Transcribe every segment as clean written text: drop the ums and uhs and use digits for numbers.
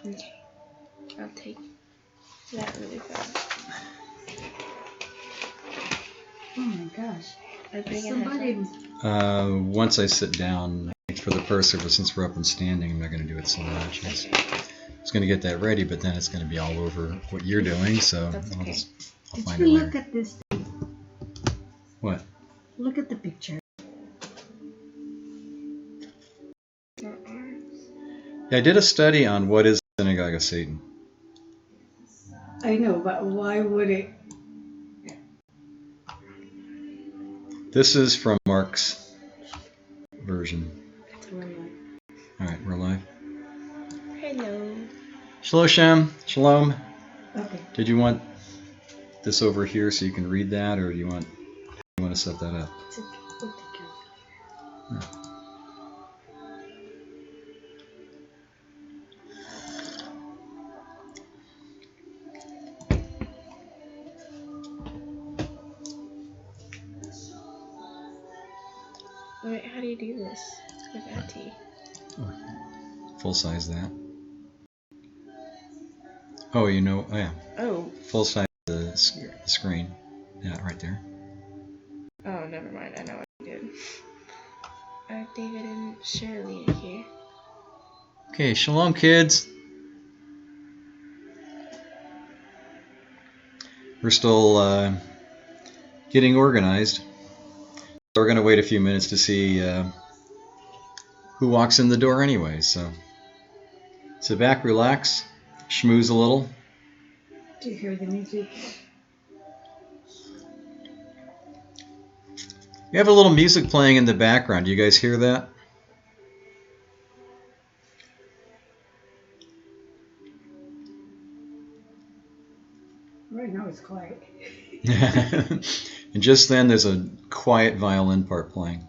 Okay. I'll take that really fast. Oh my gosh. Somebody. Once I sit down for the prayer service, since we're up and standing, I'm not going to do it so much. I was going to get that ready, but then it's going to be all over what you're doing, so Okay. I'll find it later. Look at this thing. What? Look at the picture. Yeah, I did a study on what is the synagogue of Satan. I know, but why would it? This is from Mark's version. Shalom. All right, we're live. Hello. Shalom. Shalom. Okay. Did you want this over here so you can read that, or do you want to set that up? It's okay. We'll take care of it. Wait, how do you do this with Auntie? Full size that. Oh, yeah. Oh. Full size the screen. Yeah, right there. Oh, never mind. I know what I did. David and Shirley are here. Okay, shalom, kids. We're still getting organized. We're going to wait a few minutes to see who walks in the door anyway. So sit back, relax, schmooze a little. Do you hear the music? We have a little music playing in the background. Do you guys hear that? Right now it's quiet. And just then there's a quiet violin part playing.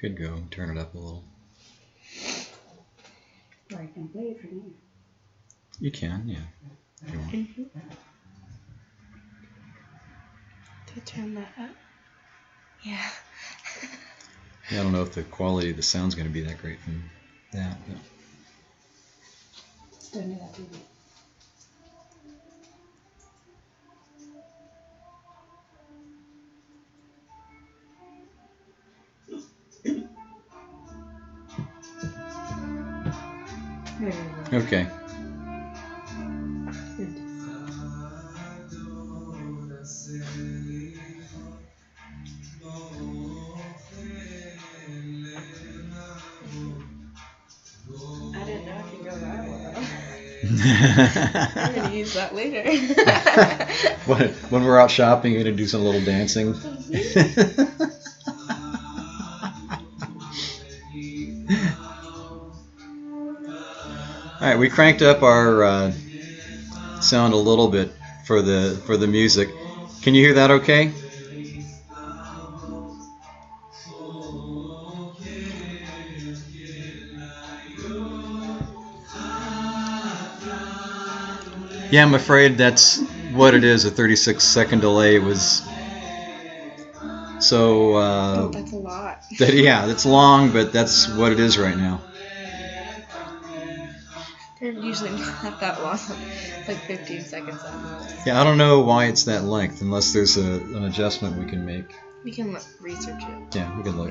Could go turn it up a little. Or I can play it from here. You can, yeah. If you want. To turn that up? Yeah. Yeah, I don't know if the quality of the sound's going to be that great from that. But. Turn it up a bit. There you go. Okay. Good. I didn't know I could go viral though. I'm going to use that later. when we're out shopping, you're going to do some little dancing. All right, we cranked up our sound a little bit for the music. Can you hear that okay? Yeah, I'm afraid that's what it is. A 36-second delay was so. Oh, that's a lot. That's long, but that's what it is right now. They're usually not that long, like 15 seconds at most. Yeah, I don't know why it's that length, unless there's an adjustment we can make. We can research it. Yeah, we can look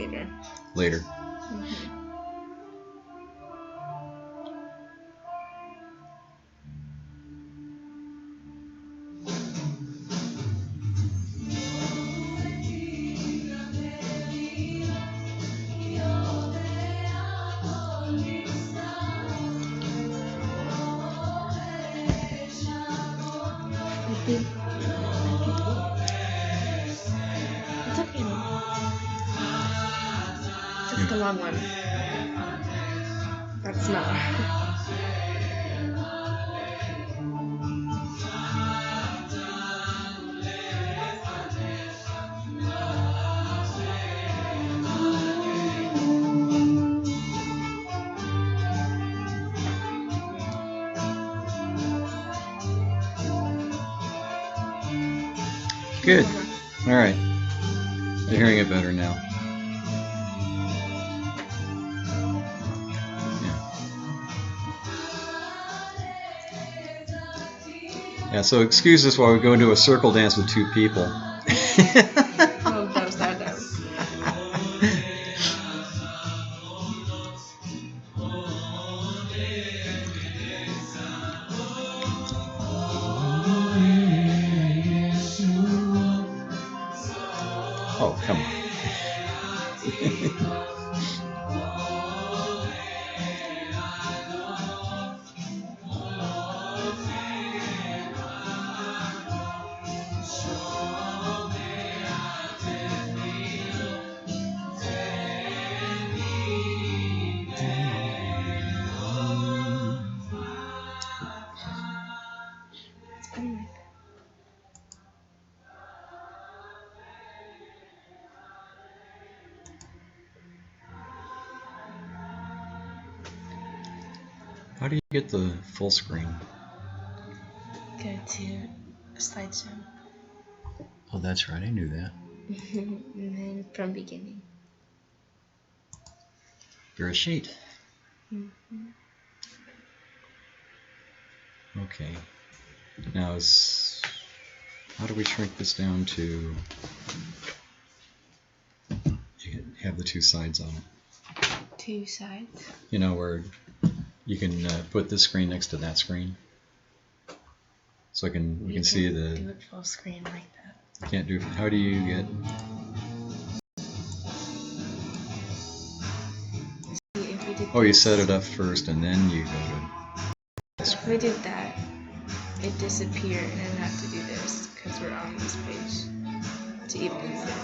later. Mm-hmm. It's okay, Mom. Just a long one. It's not. Good. All right. You're hearing it better now. Yeah, so excuse us while we go into a circle dance with two people. Oh, that was that. Oh, come on. How do you get the full screen? Go to slideshow. Oh, that's right. I knew that. And then from beginning. You're a sheet. Mm-hmm. Okay. Now, how do we shrink this down to have the two sides on it? Two sides. You know, where you can put this screen next to that screen, so we can see the. Do it full screen like that. You can't do. How do you get? See, if we did Oh, you this, set it up first, and then you go to. If we did that, it disappeared, and I'd have to do this because we're on this page to even move it.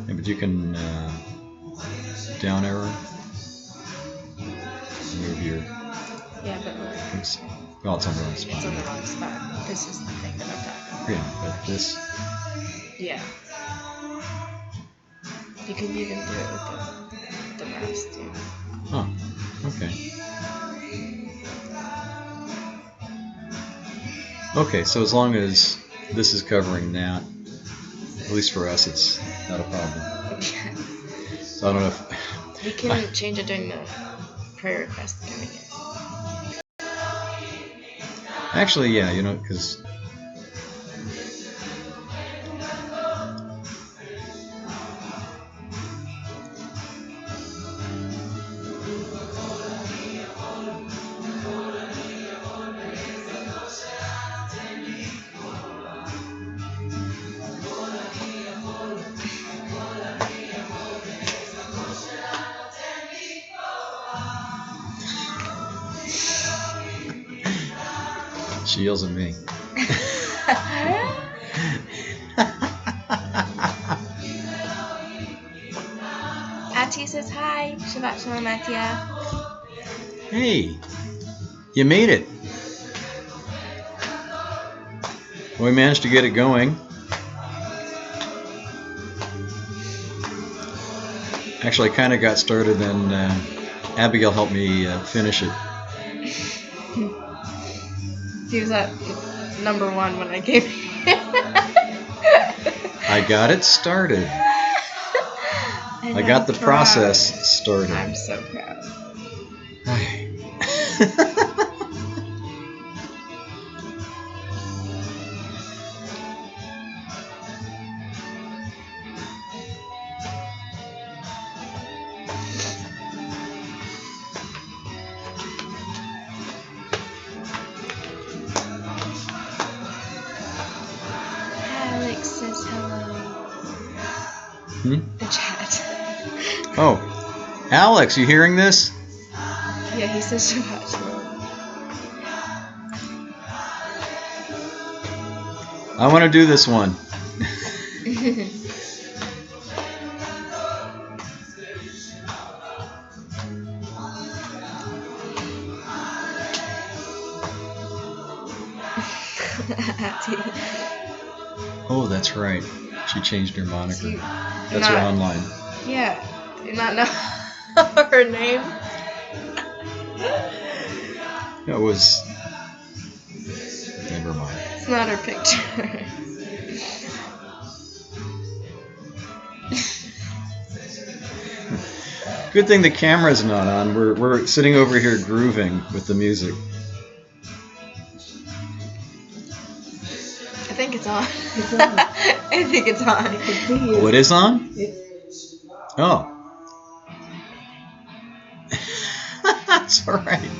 Yeah, but you can down arrow. Move your. Yeah, but look, Oops. Well, it's on the wrong spot. it's on the wrong spot. This is the thing that I'm talking Yeah, but this. about. Yeah. You can even do it with the mouse too. Oh, okay. Okay, so as long as this is covering that, at least for us, it's not a problem. Yeah. So I don't know if. We can change it during the prayer request doing it. Actually, yeah, you know, because. She yells at me. Atia says hi. Shabbat shalom, Atia. Hey, you made it. We managed to get it going. Actually, I kind of got started, then Abigail helped me finish it. He was at number 1 when I came here. I got it started. I got the process started. I'm so proud. Alex says hello. The chat. Oh, Alex, you hearing this? Yeah, he says Shabbat shalom. I want to do this one. Oh, that's right. She changed her moniker. She- That's her not- online. Yeah. Do you not know her name? It was. Never mind. It's not her picture. Good thing the camera's not on. We're sitting over here grooving with the music. I think it's on. It's on. I think it's on. I can see you. Oh, it is on? It's, Oh. That's alright.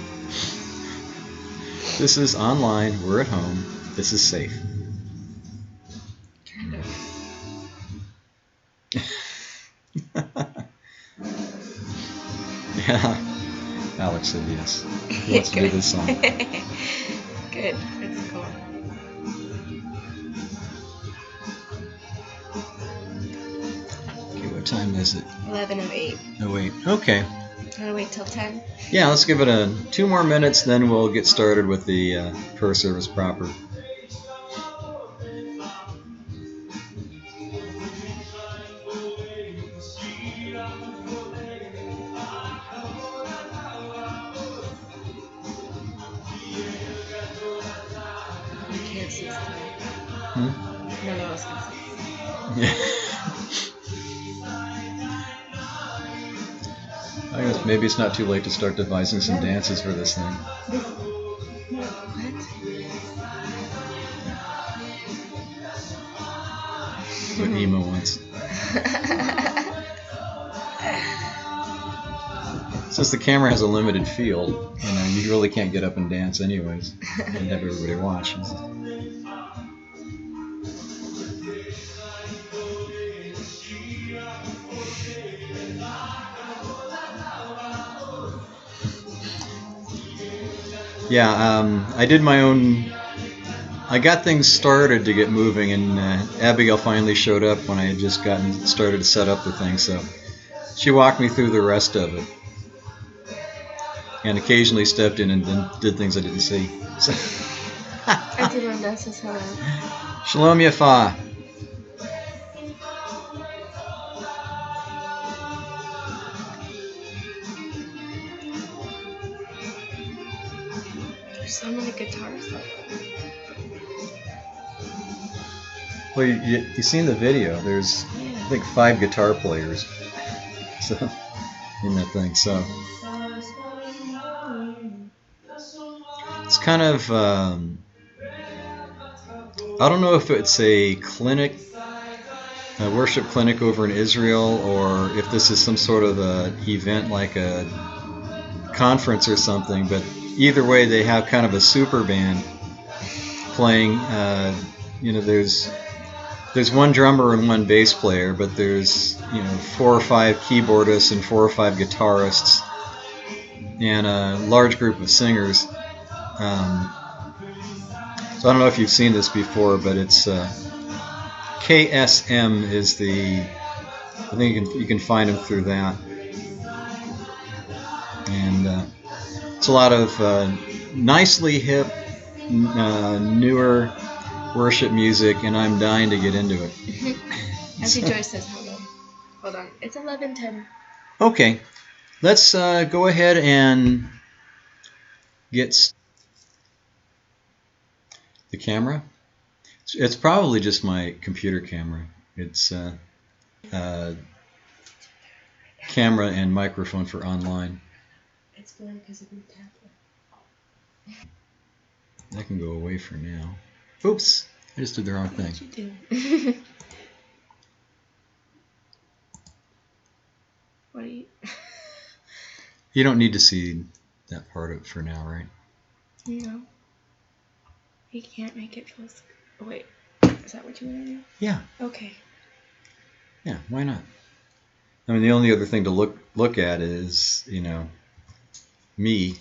This is online. We're at home. This is safe. Kind of. Yeah. Alex said yes. He wants to do this song. Good. That's cool. Okay, what time is it? 11:08. Oh, wait. Okay. Wanna wait till 10? Yeah, let's give it 2 more minutes, then we'll get started with the prayer service proper. I can't see stuff. Hmm? None of us can see. Yeah. I guess maybe it's not too late to start devising some dances for this thing. What? What emo wants. Since the camera has a limited field, you really can't get up and dance anyways and have everybody watch. Yeah, I did my own. I got things started to get moving, and Abigail finally showed up when I had just gotten started to set up the thing, so she walked me through the rest of it. And occasionally stepped in and then did things I didn't see. So Auntie Linda says hello. Shalom Yafa. There's so many guitars out there. Well, you've seen the video. There's, Yeah. I think, 5 guitar players so in that thing. So it's kind of, I don't know if it's a clinic, a worship clinic over in Israel, or if this is some sort of a event like a conference or something. But either way, they have kind of a super band playing. There's one drummer and one bass player, but there's 4 or 5 keyboardists and 4 or 5 guitarists and a large group of singers. So I don't know if you've seen this before, but it's KSM is the. I think you can find them through that, and it's a lot of nicely hip, newer worship music, and I'm dying to get into it. Auntie Joyce says hello. Hold on. It's 11:10. Okay, let's go ahead and get the camera. It's probably just my computer camera. It's camera and microphone for online. it's blurry because of your tablet. That can go away for now. Oops, I just did the wrong thing. What you do? What are you? You don't need to see that part of it for now, right? No. You can't make it close. Oh, wait. Is that what you want to do? Yeah. Okay. Yeah, why not? I mean, the only other thing to look at is, me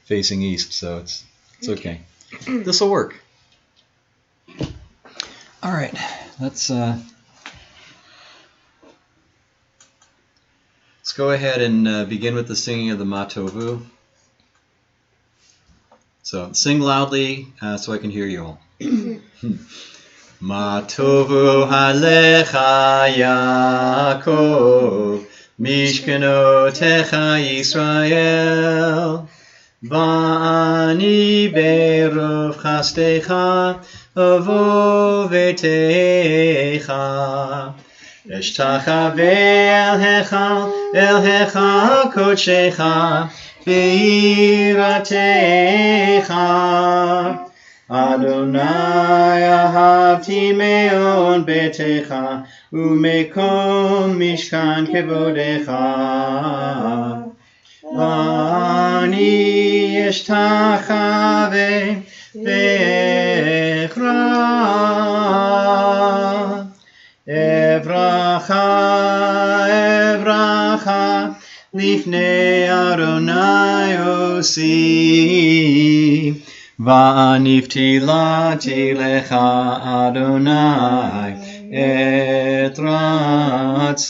facing east, so it's okay. This will work. All right, let's go ahead and begin with the singing of the Matovu. So sing loudly so I can hear you all. Ma tovu halecha Yaakov, mishkanotecha Yisrael, va'ani berov chastecha avo vetecha. Eshtachave el hecha kodshecha ve'iratecha. Adonai ahavti me'od betecha umekom mishkan kevodecha. Ani eshtachave ve'echra. Evracha lifnei Adonai osi. Va'anifti lati lecha Adonai et ratzon.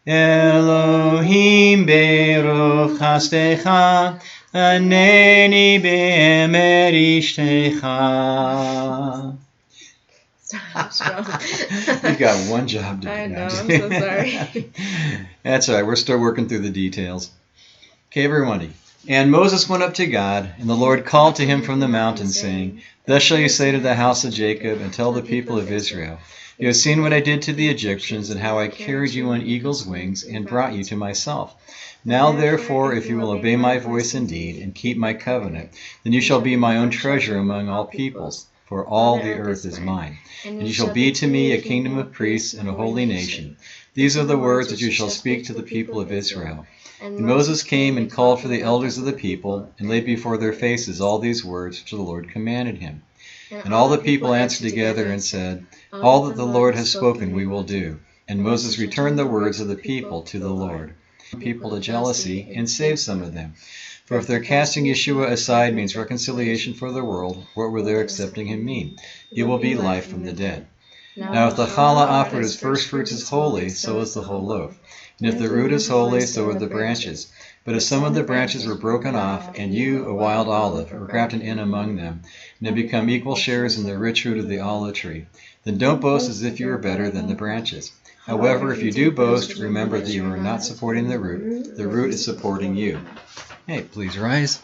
Elohim berov chastecha, aneni be'emet ishtecha. You got one job to do. I know, I'm so sorry. That's all right, we're still working through the details. Okay, everybody. And Moses went up to God, and the Lord called to him from the mountain, saying, Thus shall you say to the house of Jacob, and tell the people of Israel, You have seen what I did to the Egyptians, and how I carried you on eagle's wings, and brought you to myself. Now therefore, if you will obey my voice indeed, and keep my covenant, then you shall be my own treasure among all peoples, for all the earth is mine. And you shall be to me a kingdom of priests and a holy nation. These are the words that you shall speak to the people of Israel. And Moses came and called for the elders of the people, and laid before their faces all these words which the Lord commanded him. And all the people answered together and said, All that the Lord has spoken we will do. And Moses returned the words of the people to the Lord. People to jealousy, and saved some of them. For if their casting Yeshua aside means reconciliation for the world, what will their accepting him mean? It will be life from the dead. Now if the challah offered as first fruits is holy, so is the whole loaf. And if the root is holy, so are the branches. But if some of the branches were broken off, and you, a wild olive, were grafted in among them, and have become equal shares in the rich root of the olive tree, then don't boast as if you were better than the branches. However, if you do boast, remember that you are not supporting the root is supporting you. Hey, please rise.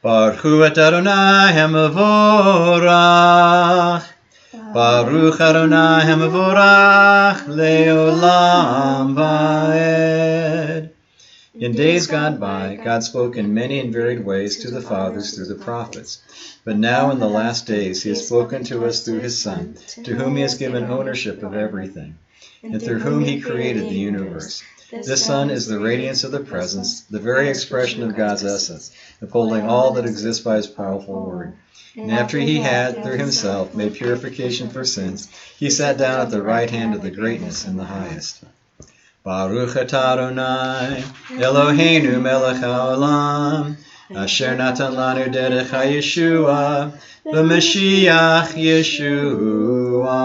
Baruch et Adonai hamavorach. Baruch Adonai hamavorach leolam vaed. In days gone by, God spoke in many and varied ways to the fathers through the prophets. But now in the last days he has spoken to us through his Son, to whom he has given ownership of everything, and through whom he created the universe. This Son is the radiance of the presence, the very expression of God's essence, upholding all that exists by his powerful word. And after he had, through himself, made purification for sins, he sat down at the right hand of the greatness in the highest. Baruch atah Adonai, Eloheinu melech haolam, asher natan lanu derech haYeshua, b'Mashiach Yeshua.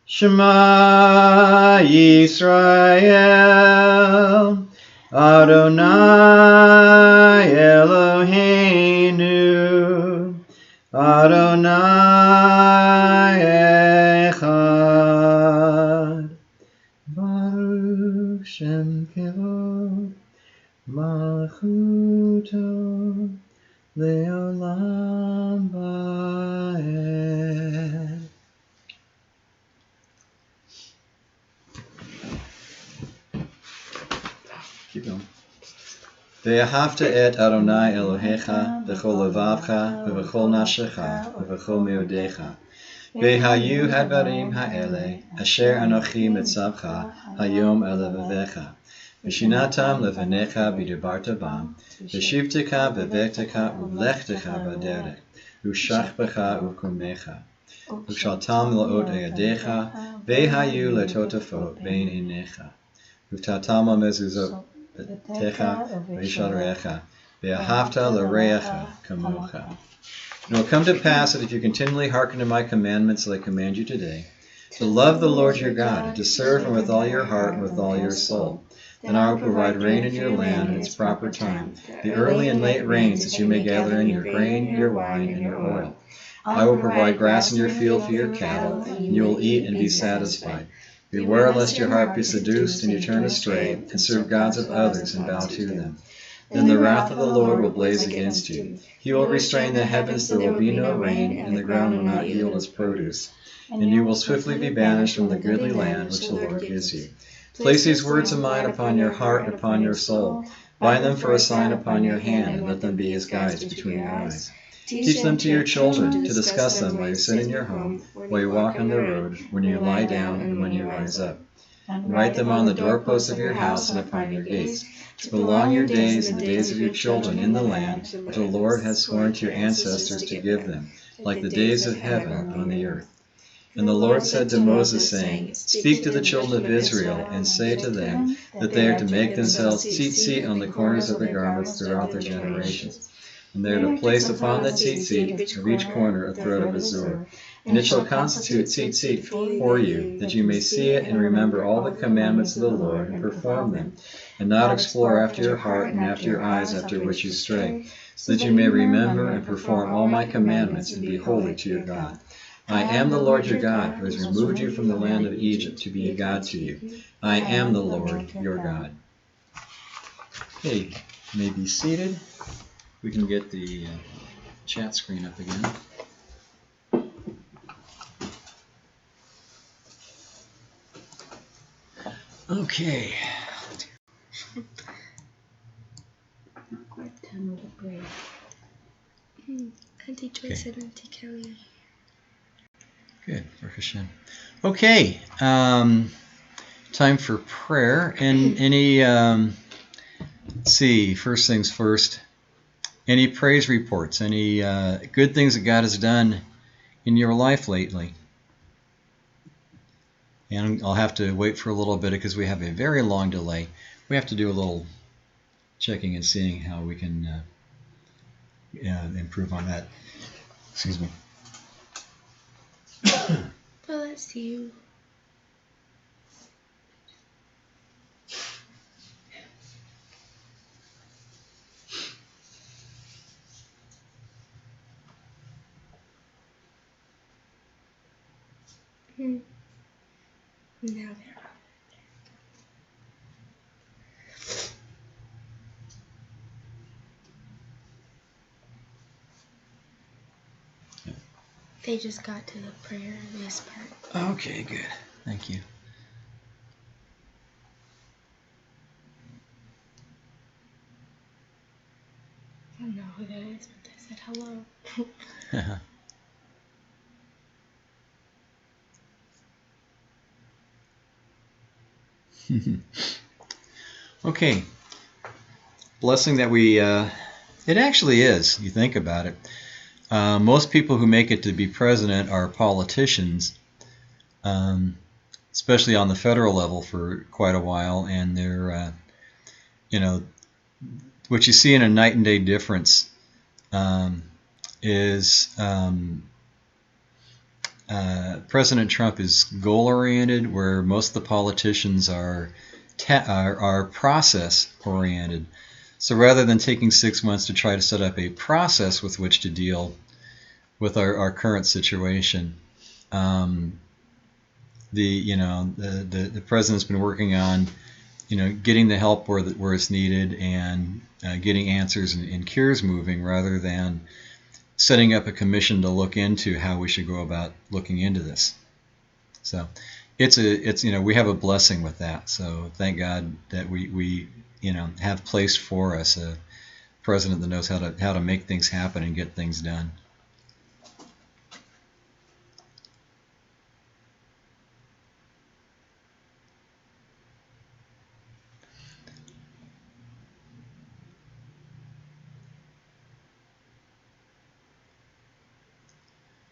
Shema Yisrael, Adonai Eloheinu, Adonai Echad, Baruch Shem Kevod, Malchuto, Leolam Vaed. Keep going. Ve'ahavta et Adonai Elohecha b'chol levavcha v'chol nafshecha v'chol meodecha. Ve'hayu hadvarim ha'ele asher anochi mitzavcha hayom elevavecha. V'shinatam levanecha v'dibarta bam v'shivtecha v'vektecha u'lechtecha b'derech u'shachbecha u'kumecha u'shaltam la'ot eyadecha ve'hayu letotafot bein inecha. uvtatama mezuzottecha v'yisharecha, ve'ahavta l'reacha kamocha. It will come to pass that if you continually hearken to my commandments that I command you today, to love the Lord your God, and to serve him with all your heart and with all your soul, then I will provide rain in your land in its proper time, the early and late rains, that you may gather in your grain, your wine, and your oil. I will provide grass in your field for your cattle, and you will eat and be satisfied. Beware lest your heart be seduced and you turn astray, and serve gods of others and bow to them. Then the wrath of the Lord will blaze against you. He will restrain the heavens, there will be no rain, and the ground will not yield its produce. And you will swiftly be banished from the goodly land which the Lord gives you. Place these words of mine upon your heart and upon your soul. Bind them for a sign upon your hand, and let them be as guides between your eyes. Teach them to your children, to discuss them while you sit in your home, while you walk on the road, when you lie down, and when you rise up. And write them on the doorposts of your house and upon your gates, to prolong your days and the days of your children in the land which the Lord has sworn to your ancestors to give them, like the days of heaven on the earth. And the Lord said to Moses, saying, Speak to the children of Israel, and say to them that they are to make themselves tzitzit on the corners of their garments throughout their generations. And they are to place upon the tzitzit of each corner a thread of azure. And it shall constitute tzitzit for you, that you may see it and remember all the commandments of the Lord, and perform them, and not explore after your heart and after your eyes after which you stray, so that you may remember and perform all my commandments, and be holy to your God. I am the Lord your God, who has removed you from the land of Egypt to be a God to you. I am the Lord your God. Okay, you may be seated. We can get the chat screen up again. Okay. What time will it break? Auntie Joyce and Auntie Kelly. Good, Baruch Hashem. Okay, time for prayer. And any, let's see, first things first, any praise reports, any good things that God has done in your life lately? And I'll have to wait for a little bit because we have a very long delay. We have to do a little checking and seeing how we can improve on that. Excuse me. Bless you. Now they're on. They just got to the prayer list part. Okay, good. Thank you. I don't know who that is, but they said hello. Okay. Blessing that we, it actually is, you think about it. Most people who make it to be president are politicians, especially on the federal level for quite a while, and they're, what you see in a night and day difference is President Trump is goal-oriented, where most of the politicians are process-oriented. So rather than taking 6 months to try to set up a process with which to deal with our current situation, the president's been working on getting the help where it's needed, and getting answers and cures moving, rather than setting up a commission to look into how we should go about looking into this. So it's we have a blessing with that. So thank God that we have placed for us a president that knows how to make things happen and get things done.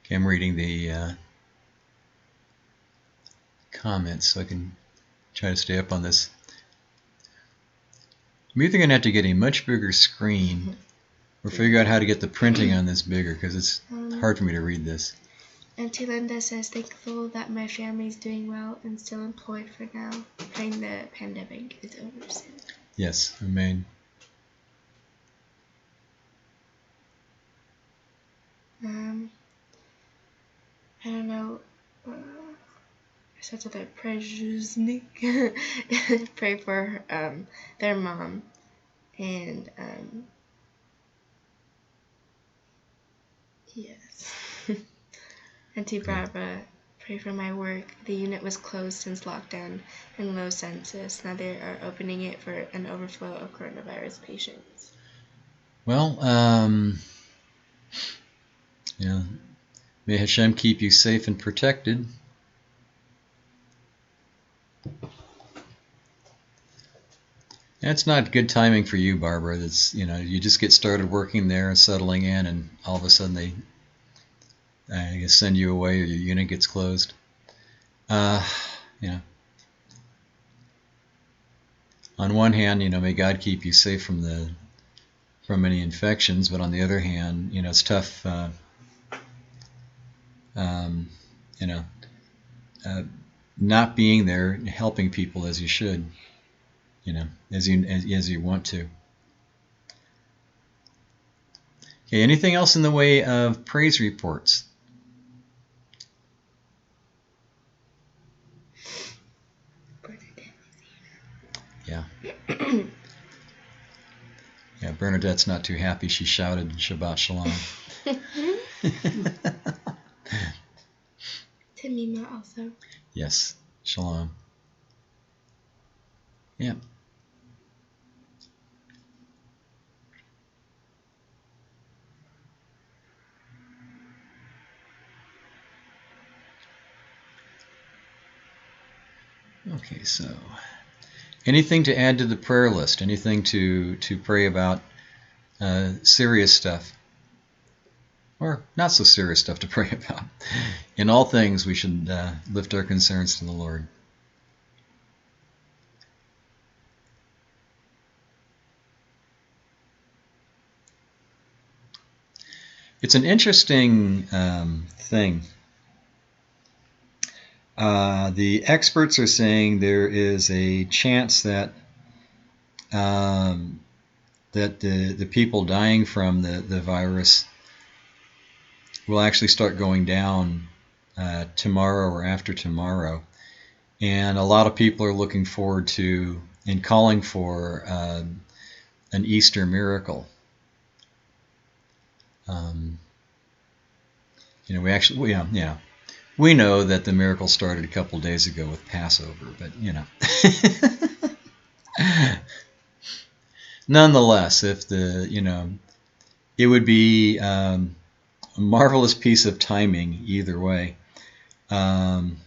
Okay, I'm reading the comments so I can try to stay up on this. I'm either going to have to get a much bigger screen or figure out how to get the printing on this bigger, because it's hard for me to read this. Auntie Linda says, thankful that my family's doing well and still employed for now, praying the pandemic is over soon. Yes, amen. I don't know. Such a prejuznik. Pray for their mom and yes. Auntie Barbara, pray for my work. The unit was closed since lockdown and low census. Now they are opening it for an overflow of coronavirus patients. Well, yeah. May Hashem keep you safe and protected. It's not good timing for you, Barbara. That's, you just get started working there and settling in, and all of a sudden they, I guess, send you away, or your unit gets closed. On one hand, may God keep you safe from any infections, but on the other hand, it's tough. Not being there, helping people as you should, as you want to. Okay, anything else in the way of praise reports? Yeah. Yeah, Bernadette's not too happy. She shouted Shabbat Shalom. Tamima also. Yes, Shalom. Yeah. Okay, so anything to add to the prayer list? Anything to pray about? Serious stuff, or not so serious stuff to pray about. In all things, we should lift our concerns to the Lord. It's an interesting thing. The experts are saying there is a chance that the people dying from the virus will actually start going down tomorrow or after tomorrow. And a lot of people are looking forward to and calling for an Easter miracle. We know that the miracle started a couple days ago with Passover, but nonetheless, if it would be a marvelous piece of timing either way. In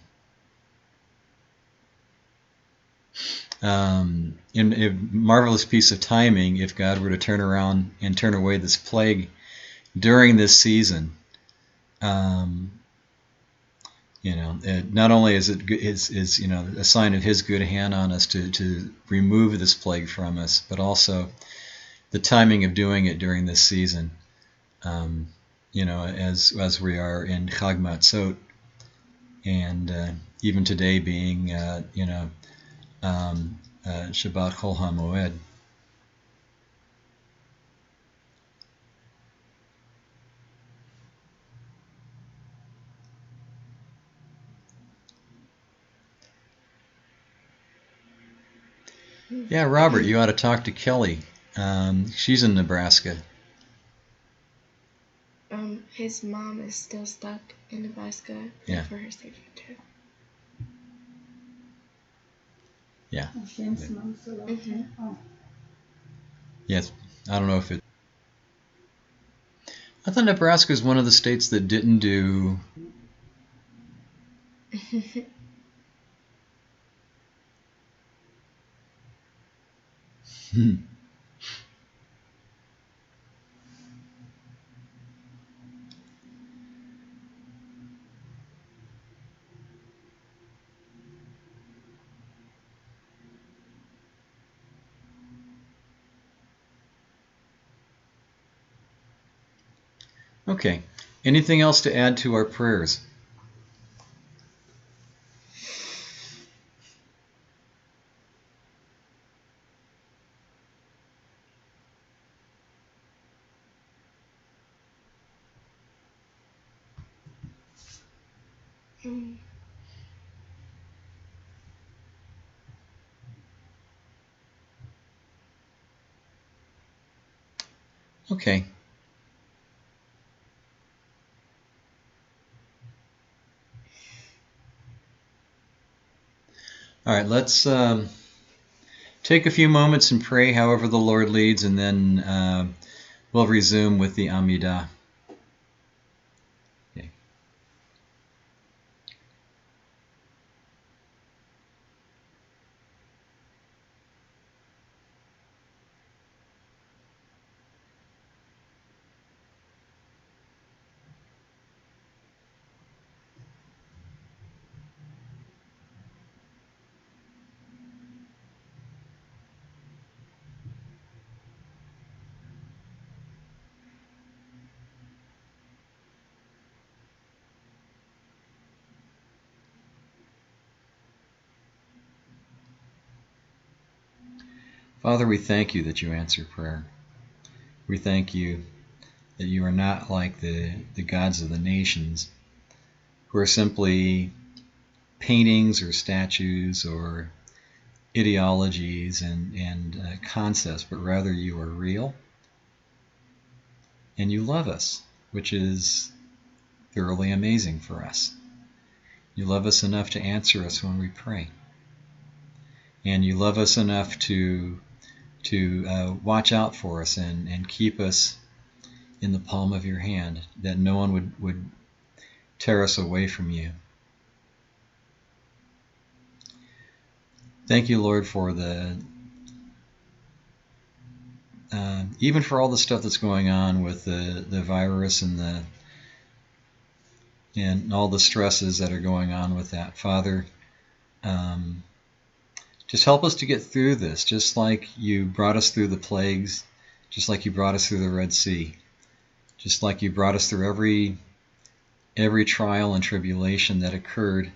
a marvelous piece of timing if God were to turn around and turn away this plague during this season. Not only is it a sign of His good hand on us to remove this plague from us, but also the timing of doing it during this season. As we are in Chag Matzot, and even today being Shabbat Chol HaMoed. Yeah, Robert, you ought to talk to Kelly. She's in Nebraska. His mom is still stuck in Nebraska. Yeah. For her safety too. Yeah. Mm-hmm. Yes. I don't know if it. I thought Nebraska is one of the states that didn't do. Okay. Anything else to add to our prayers? Mm. Okay. All right, let's take a few moments and pray however the Lord leads, and then we'll resume with the Amidah. Okay. Father, we thank you that you answer prayer. We thank you that you are not like the gods of the nations, who are simply paintings or statues or ideologies and concepts, but rather you are real and you love us, which is thoroughly amazing for us. You love us enough to answer us when we pray. And you love us enough to watch out for us and keep us in the palm of your hand, that no one would tear us away from you. Thank you, Lord, for even for all the stuff that's going on with the virus and all the stresses that are going on with that. Father, just help us to get through this, just like you brought us through the plagues, just like you brought us through the Red Sea, just like you brought us through every trial and tribulation that occurred.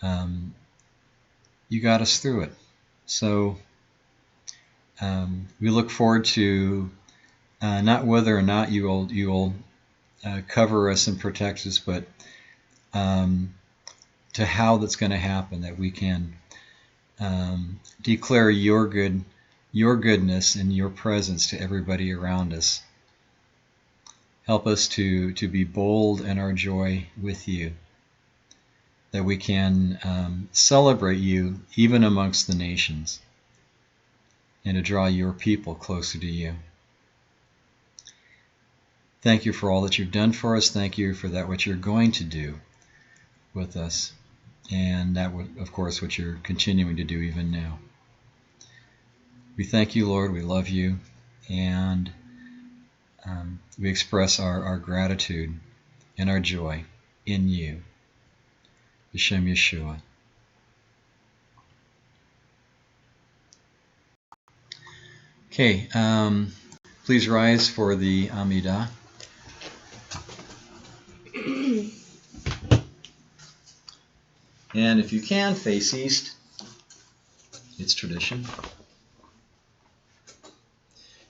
You got us through it. So we look forward to not whether or not you will cover us and protect us, but to how that's going to happen, that we can declare your goodness and your presence to everybody around us. Help us to be bold in our joy with you, that we can celebrate you even amongst the nations, and to draw your people closer to you. Thank you for all that you've done for us. Thank you for that what you're going to do with us, and that, of course, what you're continuing to do even now. We thank you, Lord. We love you, and we express our gratitude and our joy in you. B'Shem Yeshua. Okay, please rise for the Amidah. And if you can, face east. It's tradition.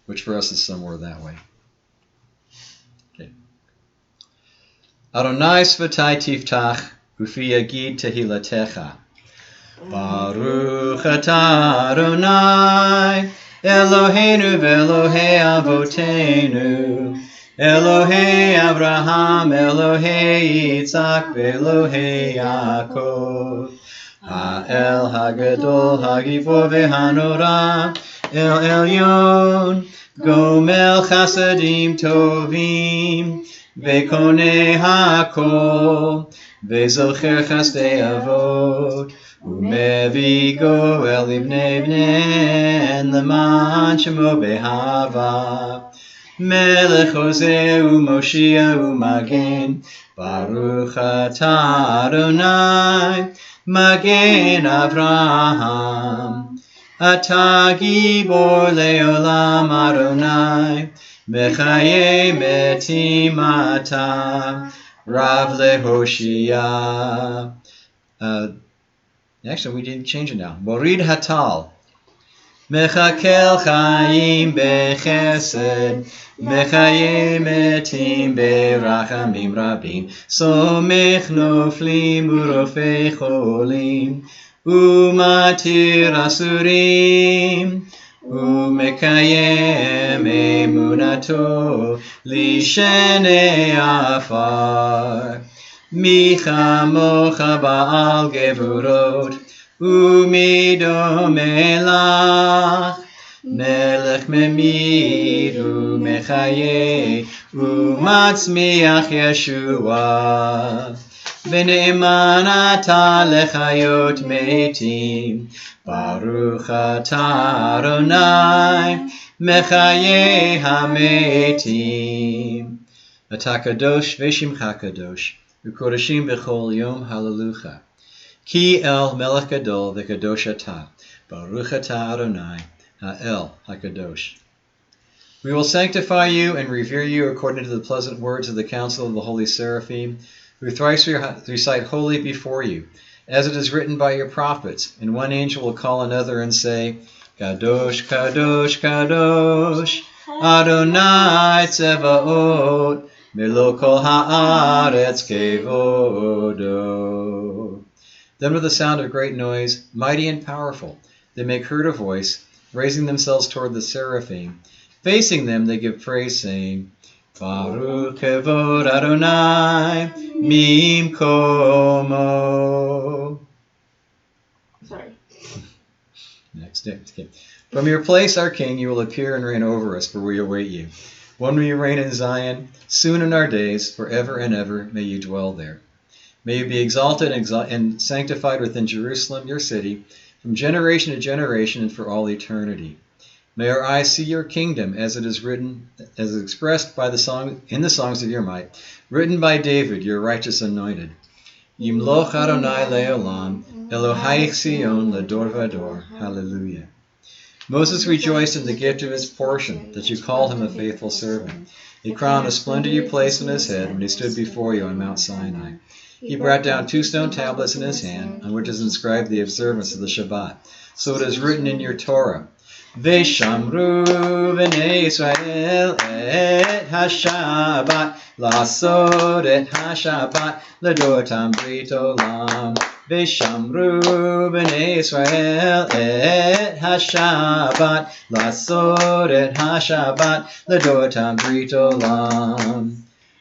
Which for us is somewhere that way. Okay. Adonai Svatai Tiftach, Ufi Yagid Tehilatecha. Baruch atah Adonai, Eloheinu ve'Elohei Avotenu, Elohei Abraham, Elohei Yitzhak, ve'Elohei Yaakov. Ha'el Hagadol, Hagivor ve'Hanora, El Elyon, Gomel Chasadim Tovim, Ve'konei Hakol, Ve'zocher Chasdei Avot, Umevi Goel Ibnei Bnen, Leman Shemo Behava, Melech Hoseh U'Moshia U'Magen, Baruch atah Adonai, Magen Avraham, Atah Gibor Leolam Adonai, Mechaye metim ata, Rav lehoshia. Actually, we didn't change it now. Morid hatal. Mechakel chaim bechesed, Mechaye metim berachamim rabim, Somech noflim urofei cholim, Umatir asurim, Umekayem emunato, Lishenei afar. Michamocha ba'al gevurot, Umidomelach, Melech memir umechaye, Umatzmiach Yeshua. V'ne'eman ata lechayot metim, Baruch ata Adonai, Mechaye hametim. Ata kadosh v'shimcha kadosh, U'kodashim b'chol yom hallelujah. Ki el melech gadol v'kadosh ata, Baruch ata Adonai, ha'el hakadosh. We will sanctify you and revere you according to the pleasant words of the council of the holy seraphim, who thrice recite holy before you, as it is written by your prophets. And one angel will call another and say, Kadosh, Kadosh, Kadosh, Adonai Tzevaot, Melo kol haaretz kevodo. Then with a sound of great noise, mighty and powerful, they make heard a voice, raising themselves toward the seraphim. Facing them, they give praise, saying, Baruch kevod Adonai mimkomo. Sorry. Next. Okay. From your place, our King, you will appear and reign over us, for we await you. When will you reign in Zion? Soon in our days, forever and ever, may you dwell there. May you be exalted and sanctified within Jerusalem, your city, from generation to generation and for all eternity. May our eyes see your kingdom, as it is written, as expressed by in the songs of your might, written by David, your righteous anointed. Yimloch Adonai leolam, Elohai Sion ledor vador. Hallelujah. Moses rejoiced in the gift of his portion, that you called him a faithful servant. A crown of splendor you placed on his head when he stood before you on Mount Sinai. He brought down 2 stone tablets in his hand, on which is inscribed the observance of the Shabbat. So it is written in your Torah, Veshamru v'nei Yisrael et ha-Shabbat, Lasod et ha-Shabbat, Ledortam brit olam. Veshamru b'nei Yisrael et ha-Shabbat, Lasod et ha-Shabbat, Ledortam brit olam.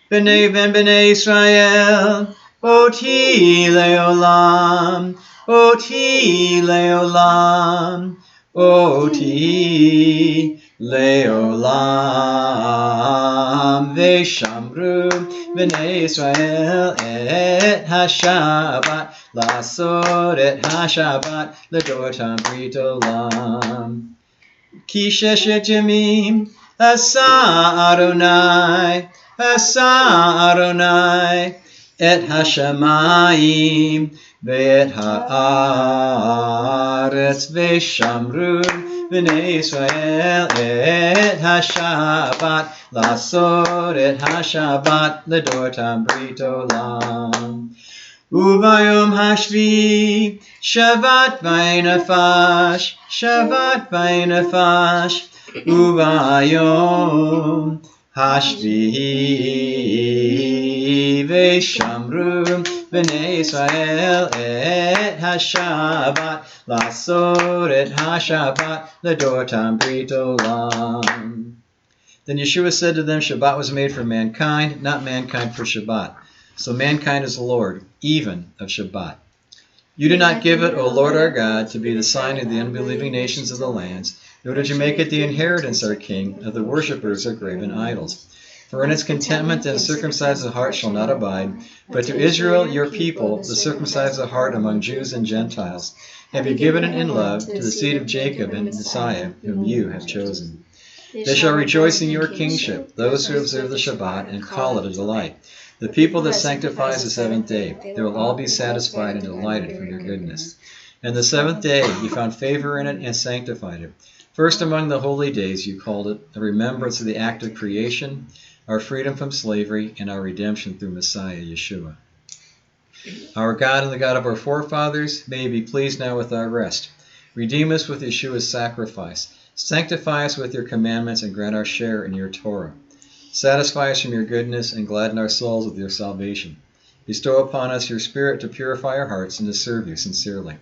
B'nei Yisrael, Oti leolam, Oti leolam, Oti leolam. Veshamru b'nei Yisrael et ha-Shabbat, Lasod et ha-Shabbat, Ledortam brit olam. Ki sheshet yamim asa Adonai, asa Adonai, et hashamayim ve'et haaretz veshamru b'nei Yisrael et ha-Shabbat, lasod et ha-Shabbat, ledortam brit olam. Ubayom hashvi, Shabbat v'nafash, Shabbat v'nafash, Ubayom hashvi veshamru b'nei Yisrael et ha-Shabbat, lasod et ha-Shabbat, ledortam brit olam. Then Yeshua said to them, Shabbat was made for mankind, not mankind for Shabbat. So mankind is the Lord, even of Shabbat. You did not give it, O Lord our God, to be the sign of the unbelieving nations of the lands, nor did you make it the inheritance, our King, of the worshippers of graven idols. For in its contentment the circumcised of heart shall not abide, but to Israel your people, the circumcised of heart among Jews and Gentiles, have you given it in love to the seed of Jacob and Messiah, whom you have chosen. They shall rejoice in your kingship, those who observe the Shabbat and call it a delight. The people that sanctifies the seventh day, they will all be satisfied and delighted from your goodness. And the seventh day you found favor in it and sanctified it. First among the holy days, you called it, a remembrance of the act of creation, our freedom from slavery, and our redemption through Messiah, Yeshua. Our God and the God of our forefathers, may you be pleased now with our rest. Redeem us with Yeshua's sacrifice. Sanctify us with your commandments and grant our share in your Torah. Satisfy us from your goodness and gladden our souls with your salvation. Bestow upon us your Spirit to purify our hearts and to serve you sincerely.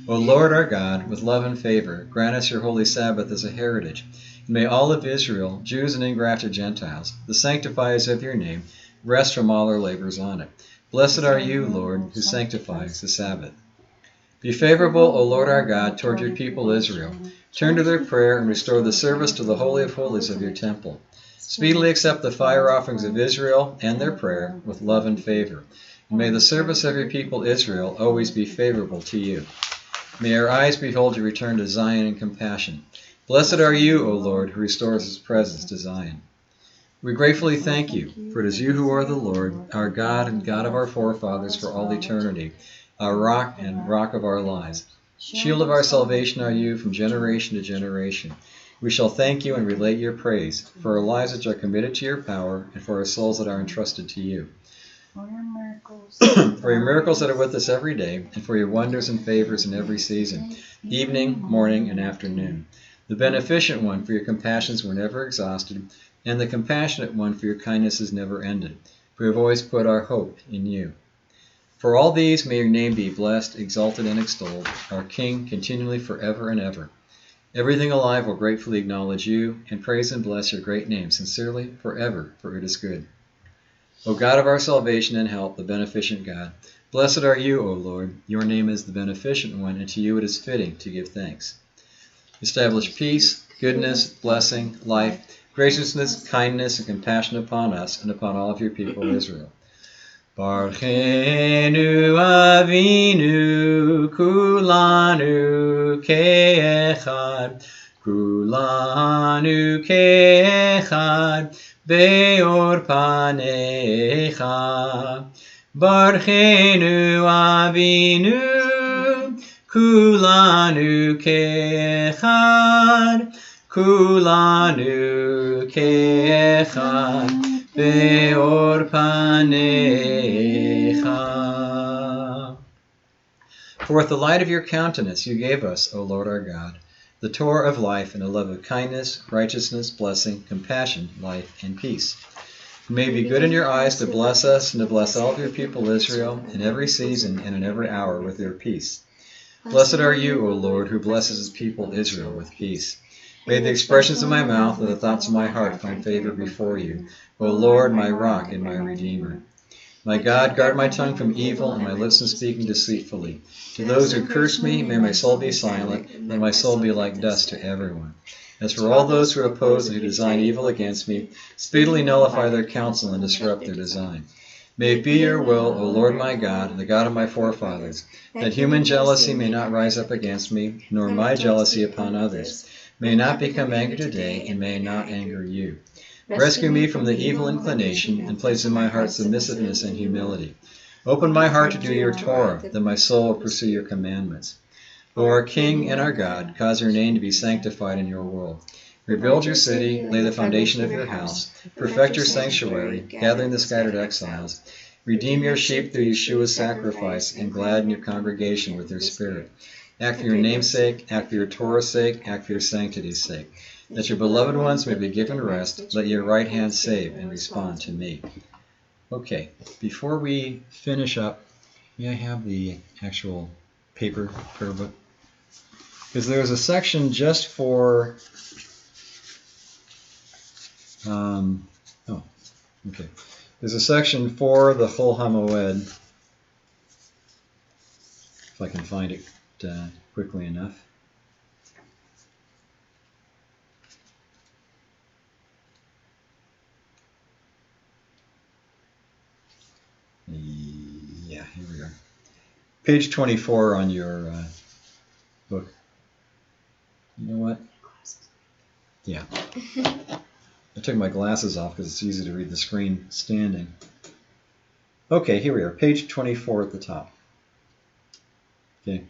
O Lord our God, with love and favor, grant us your holy Sabbath as a heritage. And may all of Israel, Jews and engrafted Gentiles, the sanctifiers of your name, rest from all their labors on it. Blessed are you, Lord, who sanctifies the Sabbath. Be favorable, O Lord our God, toward your people Israel. Turn to their prayer and restore the service to the Holy of Holies of your temple. Speedily accept the fire offerings of Israel and their prayer with love and favor. And may the service of your people Israel always be favorable to you. May our eyes behold your return to Zion in compassion. Blessed are you, O Lord, who restores his presence to Zion. We gratefully thank you, for it is you who are the Lord, our God and God of our forefathers for all eternity, our rock and rock of our lives. Shield of our salvation are you from generation to generation. We shall thank you and relate your praise, for our lives which are committed to your power, and for our souls that are entrusted to you. For your miracles that are with us every day, and for your wonders and favors in every season, evening, morning, and afternoon. The beneficent one, for your compassions were never exhausted, and the compassionate one, for your kindness is never ended. For we have always put our hope in you. For all these may your name be blessed, exalted, and extolled, our King, continually forever and ever. Everything alive will gratefully acknowledge you, and praise and bless your great name sincerely forever, for it is good. O God of our salvation and help, the beneficent God, blessed are you, O Lord. Your name is the beneficent one, and to you it is fitting to give thanks. Establish peace, goodness, blessing, life, graciousness, kindness, and compassion upon us and upon all of your people Israel. Barchenu Avinu kulanu ke'echad, kulanu ke'echad, be'or panecha. Barchenu Avinu kulanu ke'echad, kulanu ke'echad, be'or panecha. For with the light of your countenance you gave us, O Lord our God, the Torah of life and a love of kindness, righteousness, blessing, compassion, life, and peace. It may be good in your eyes to bless us and to bless all of your people Israel in every season and in every hour with your peace. Blessed are you, O Lord, who blesses his people Israel with peace. May the expressions of my mouth and the thoughts of my heart find favor before you, O Lord, my rock and my redeemer. My God, guard my tongue from evil and my lips from speaking deceitfully. To those who curse me, may my soul be silent, may my soul be like dust to everyone. As for all those who oppose and who design evil against me, speedily nullify their counsel and disrupt their design. May it be your will, O Lord my God, and the God of my forefathers, that human jealousy may not rise up against me, nor my jealousy upon others. May not become angry today, and may not anger you. Rescue me from the evil inclination, and place in my heart submissiveness and humility. Open my heart to do your Torah, that my soul will pursue your commandments. O our King and our God, cause your name to be sanctified in your world. Rebuild your city, lay the foundation of your house, perfect your sanctuary, gathering the scattered exiles. Redeem your sheep through Yeshua's sacrifice, and gladden your congregation with your spirit. Act for your name's sake, act for your Torah's sake, act for your sanctity's sake. That your beloved ones may be given rest, let your right hand save and respond to me. Okay, before we finish up, may I have the actual paper prayer book? Because there's a section just for, There's a section for the Chol HaMoed, if I can find it quickly enough. Yeah, here we are. Page 24 on your book. You know what? Yeah. I took my glasses off because it's easy to read the screen standing. Okay, here we are. Page 24 at the top. Okay.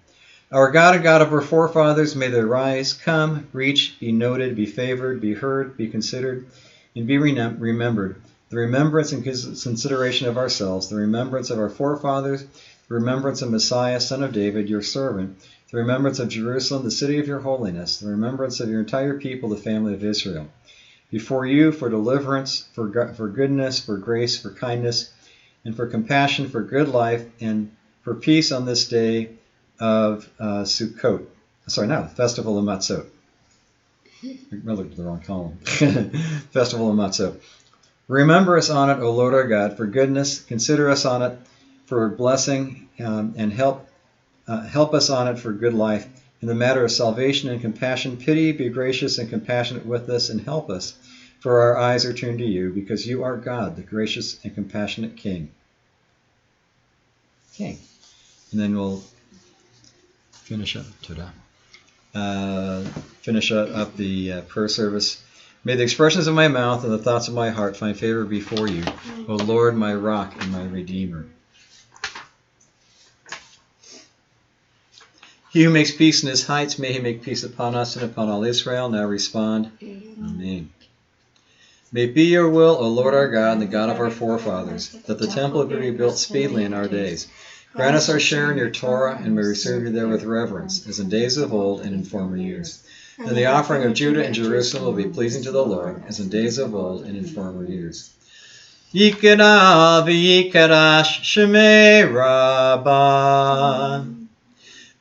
Our God and God of our forefathers, may they rise, come, reach, be noted, be favored, be heard, be considered, and be remembered. The remembrance and consideration of ourselves, the remembrance of our forefathers, the remembrance of Messiah, son of David, your servant, the remembrance of Jerusalem, the city of your holiness, the remembrance of your entire people, the family of Israel. Before you, for deliverance, for goodness, for grace, for kindness, and for compassion, for good life, and for peace on this day of Sukkot. Sorry, no, Festival of Matzot. I looked at the wrong column. Festival of Matzot. Remember us on it, O Lord our God, for goodness. Consider us on it for blessing, and help us on it for good life. In the matter of salvation and compassion, pity, be gracious and compassionate with us, and help us. For our eyes are turned to you, because you are God, the gracious and compassionate King. Okay. And then we'll finish up the prayer service. May the expressions of my mouth and the thoughts of my heart find favor before you, O Lord, my rock and my redeemer. He who makes peace in his heights, may he make peace upon us and upon all Israel. Now respond. Amen. May it be your will, O Lord our God, and the God of our forefathers, that the temple be rebuilt speedily in our days. Grant us our share in your Torah, and may we serve you there with reverence, as in days of old and in former years. And the offering of Judah and Jerusalem will be pleasing to the Lord, as in days of old and in former years. Yikra v'yikarash shemei Rabbah.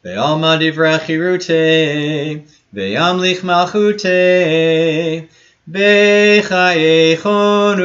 Ve'alma divrei chirutei, ve'amlich malchutei, ve'chayechon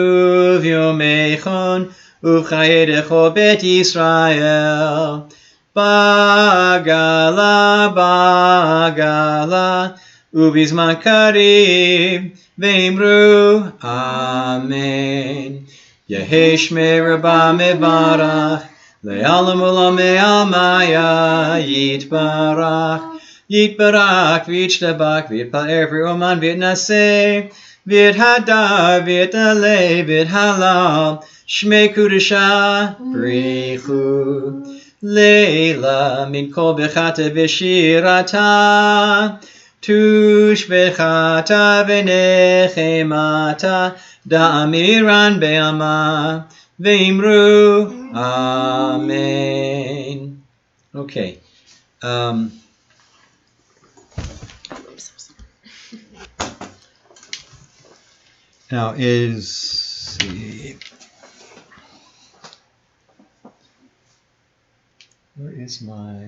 uvyomechon, uvchayedecho bet Yisrael. Bagala, bagala, ubizman karib, ve'imru, amen. Yehesh me rabba mevarach, Le'alam ulam me'almaya, yitbarach, yitbarach, v'yitztabach, v'yitpa'er v'oman v'yitnaseh, v'yithadar, v'yitaleh, v'yithalal, shmei kudusha, brichu, leila, min kol bechata v'shirata, tush bechata v'nechemata, da'amiran be'alma, Ve'imru, amen. Okay. Now where is my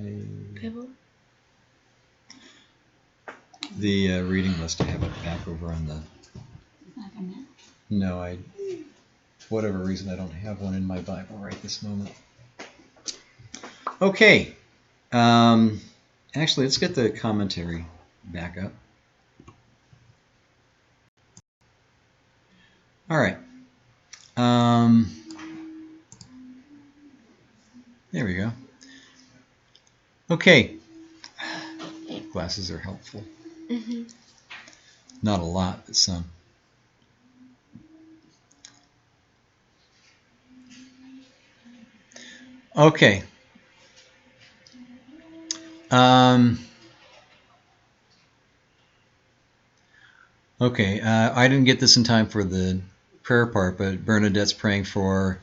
Bible? The reading list? I have it back over on the. No, for whatever reason, I don't have one in my Bible right this moment. Okay. Actually, let's get the commentary back up. All right. There we go. Okay. Glasses are helpful. Mm-hmm. Not a lot, but some. Okay. Okay. I didn't get this in time for the prayer part, but Bernadette's praying for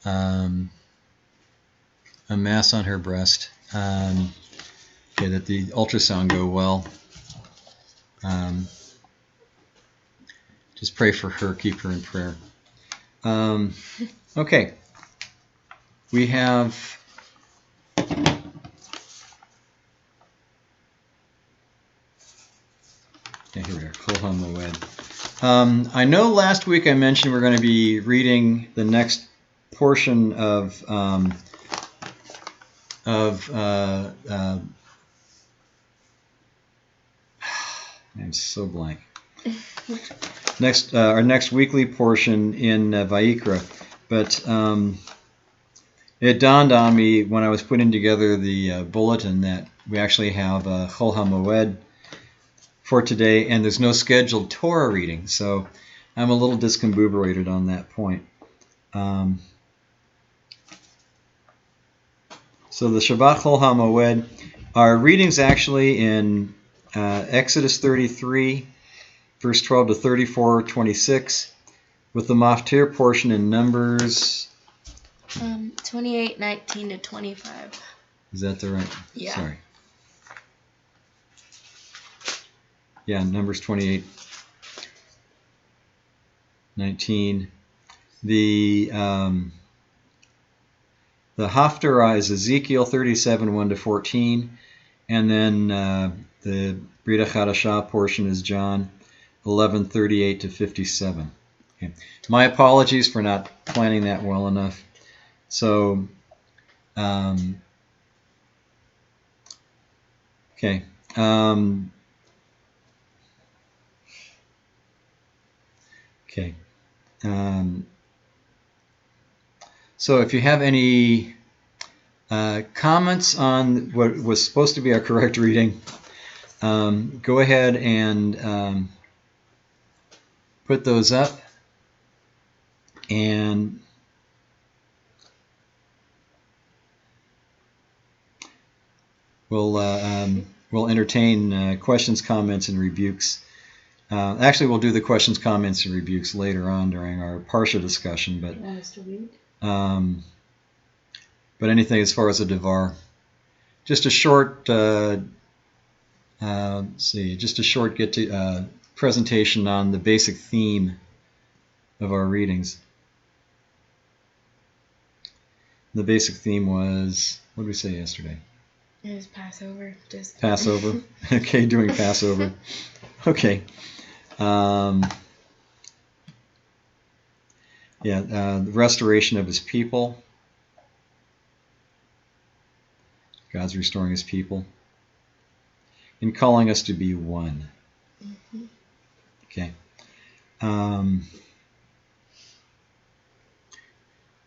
a mass on her breast. Okay, that the ultrasound go well. Just pray for her. Keep her in prayer. Okay. We have. Yeah, here we are. Kol HaMoed. I know last week I mentioned we're going to be reading the next portion of I'm so blank. Our next weekly portion in Vayikra, but it dawned on me when I was putting together the bulletin that we actually have Kol HaMoed for today, and there's no scheduled Torah reading, so I'm a little discombobulated on that point. So the Shabbat Kol HaMoed, Our reading's actually in Exodus 33, verse 12 to 34, 26, with the Maftir portion in Numbers. 28, 19 to 25. Is that the right? Yeah. Sorry. Yeah, Numbers 28, 19. The Haftarah is Ezekiel 37, 1 to 14. And then the Brita Chadashah portion is John 11, 38 to 57. Okay. My apologies for not planning that well enough. So, okay. Okay. So if you have any comments on what was supposed to be our correct reading, go ahead and put those up, and we'll entertain questions, comments, and rebukes. Actually, we'll do the questions, comments, and rebukes later on during our Parsha discussion. But You want us to read? But anything as far as a devar, just a short, just a short presentation on the basic theme of our readings. The basic theme was, what did we say yesterday? It was Passover. Just Passover. Okay, doing Passover. Okay. The restoration of his people. God's restoring his people. And calling us to be one. Mm-hmm. Okay.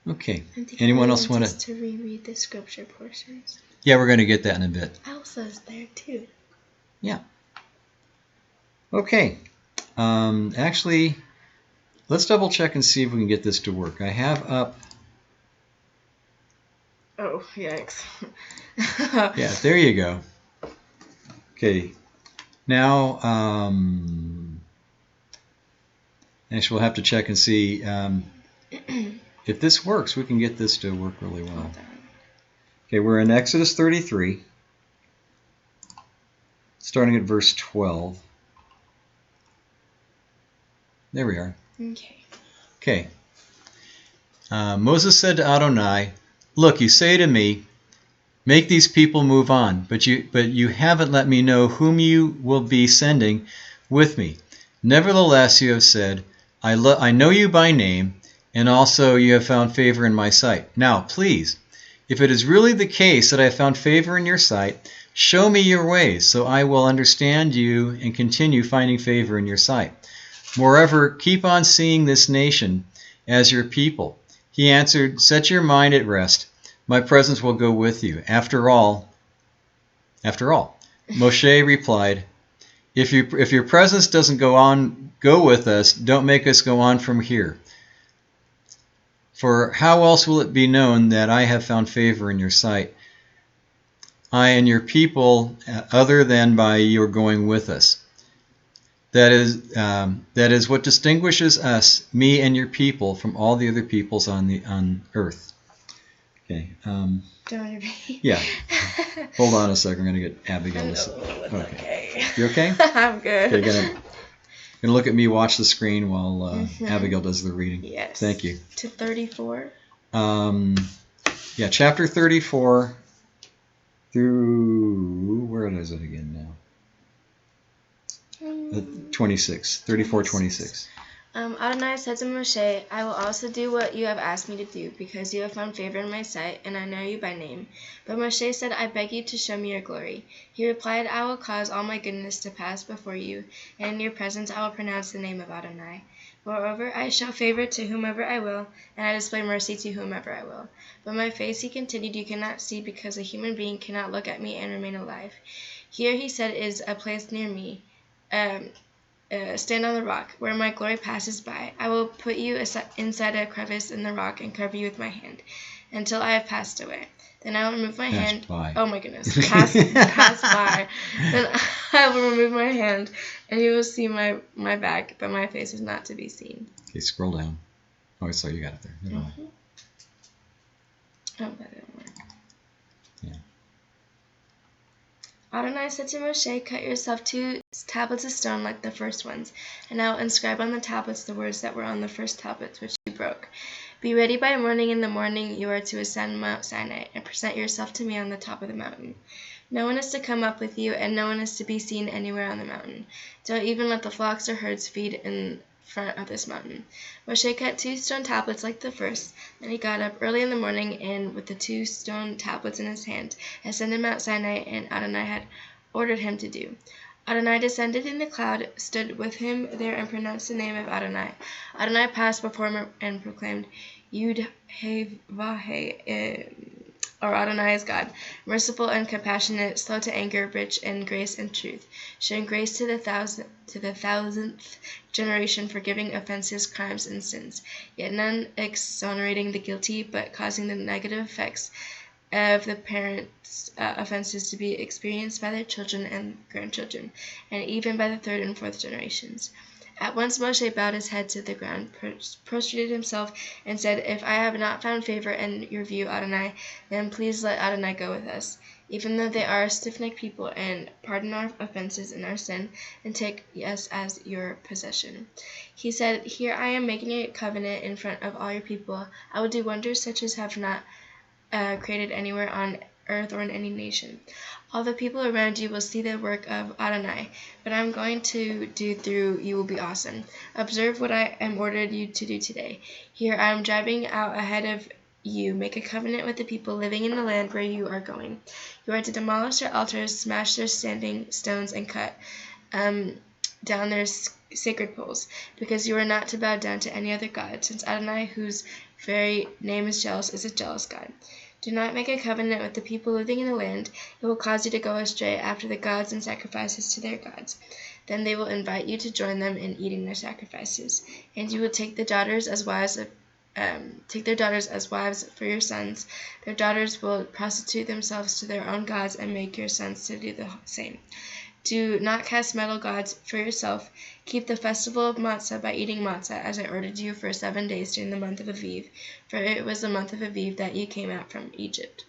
Okay. Anyone else want to reread the scripture portions? Yeah, we're going to get that in a bit. Elsa's there too. Yeah. Okay. Actually, let's double check and see if we can get this to work. I have up. Oh, yikes. Yeah, there you go. Okay. Now, actually, we'll have to check and see if this works. We can get this to work really well. Okay, we're in Exodus 33, starting at verse 12. There we are. Okay. Moses said to Adonai, "Look, you say to me, make these people move on, but you haven't let me know whom you will be sending with me. Nevertheless, you have said, I know you by name, and also you have found favor in my sight. Now, please, if it is really the case that I have found favor in your sight, show me your ways, so I will understand you and continue finding favor in your sight. Moreover, keep on seeing this nation as your people." He answered, "Set your mind at rest. My presence will go with you. After all, Moshe replied, if your presence doesn't go with us, don't make us go on from here. For how else will it be known that I have found favor in your sight, I and your people, other than by your going with us? That is what distinguishes us, me and your people, from all the other peoples on earth." Okay. Do you want to read? Yeah. Hold on a second. I'm going to get Abigail to say. Okay. You okay? I'm good. Okay, gonna look at me, watch the screen while Abigail does the reading. Yes. Thank you. To 34. Yeah, chapter 34 through, where is it again now? 26. 34, 26. Adonai said to Moshe, "I will also do what you have asked me to do, because you have found favor in my sight, and I know you by name." But Moshe said, "I beg you to show me your glory." He replied, "I will cause all my goodness to pass before you, and in your presence I will pronounce the name of Adonai. Moreover, I show favor to whomever I will, and I display mercy to whomever I will. But my face," he continued, "you cannot see, because a human being cannot look at me and remain alive. Here," he said, "is a place near me. Stand on the rock, where my glory passes by. I will put you inside a crevice in the rock and cover you with my hand, until I have passed away." Then I will remove my Pass hand. by. Oh my goodness. Pass by. Then I will remove my hand, and you will see my back, but my face is not to be seen. Okay, scroll down. Oh, I saw you got it there. Never mind. Oh, that didn't work. Yeah. Adonai said to Moshe, cut yourself 2 tablets of stone like the first ones, and I will inscribe on the tablets the words that were on the first tablets, which you broke. Be ready by morning. In the morning you are to ascend Mount Sinai, and present yourself to me on the top of the mountain. No one is to come up with you, and no one is to be seen anywhere on the mountain. Don't even let the flocks or herds feed in front of this mountain. Moshe cut 2 stone tablets like the first. Then he got up early in the morning, and with the 2 stone tablets in his hand, ascended Mount Sinai, and Adonai had ordered him to do. Adonai descended in the cloud, stood with him there, and pronounced the name of Adonai. Adonai passed before him and proclaimed, Yud He Vah or Adonai is God, merciful and compassionate, slow to anger, rich in grace and truth, showing grace to the thousandth generation, forgiving offenses, crimes, and sins, yet none exonerating the guilty, but causing the negative effects of the parents' offenses to be experienced by their children and grandchildren, and even by the 3rd and 4th generations. At once Moshe bowed his head to the ground, prostrated himself, and said, If I have not found favor in your view, Adonai, then please let Adonai go with us, even though they are a stiff-necked people, and pardon our offenses and our sin, and take us as your possession. He said, Here I am making a covenant in front of all your people. I will do wonders such as have not created anywhere on earth or in any nation. All the people around you will see the work of Adonai, but I'm going to do through you will be awesome. Observe what I am ordered you to do today. Here I am driving out ahead of you. Make a covenant with the people living in the land where you are going. You are to demolish their altars, smash their standing stones, and cut down their sacred poles, because you are not to bow down to any other god, since Adonai, whose very name is a jealous God. Do not make a covenant with the people living in the land. It will cause you to go astray after the gods and sacrifices to their gods. Then they will invite you to join them in eating their sacrifices, and you will take their daughters as wives for your sons. Their daughters will prostitute themselves to their own gods and make your sons to do the same. Do not cast metal gods for yourself. Keep the festival of matzah by eating matzah, as I ordered you, for 7 days during the month of Aviv, for it was the month of Aviv that you came out from Egypt.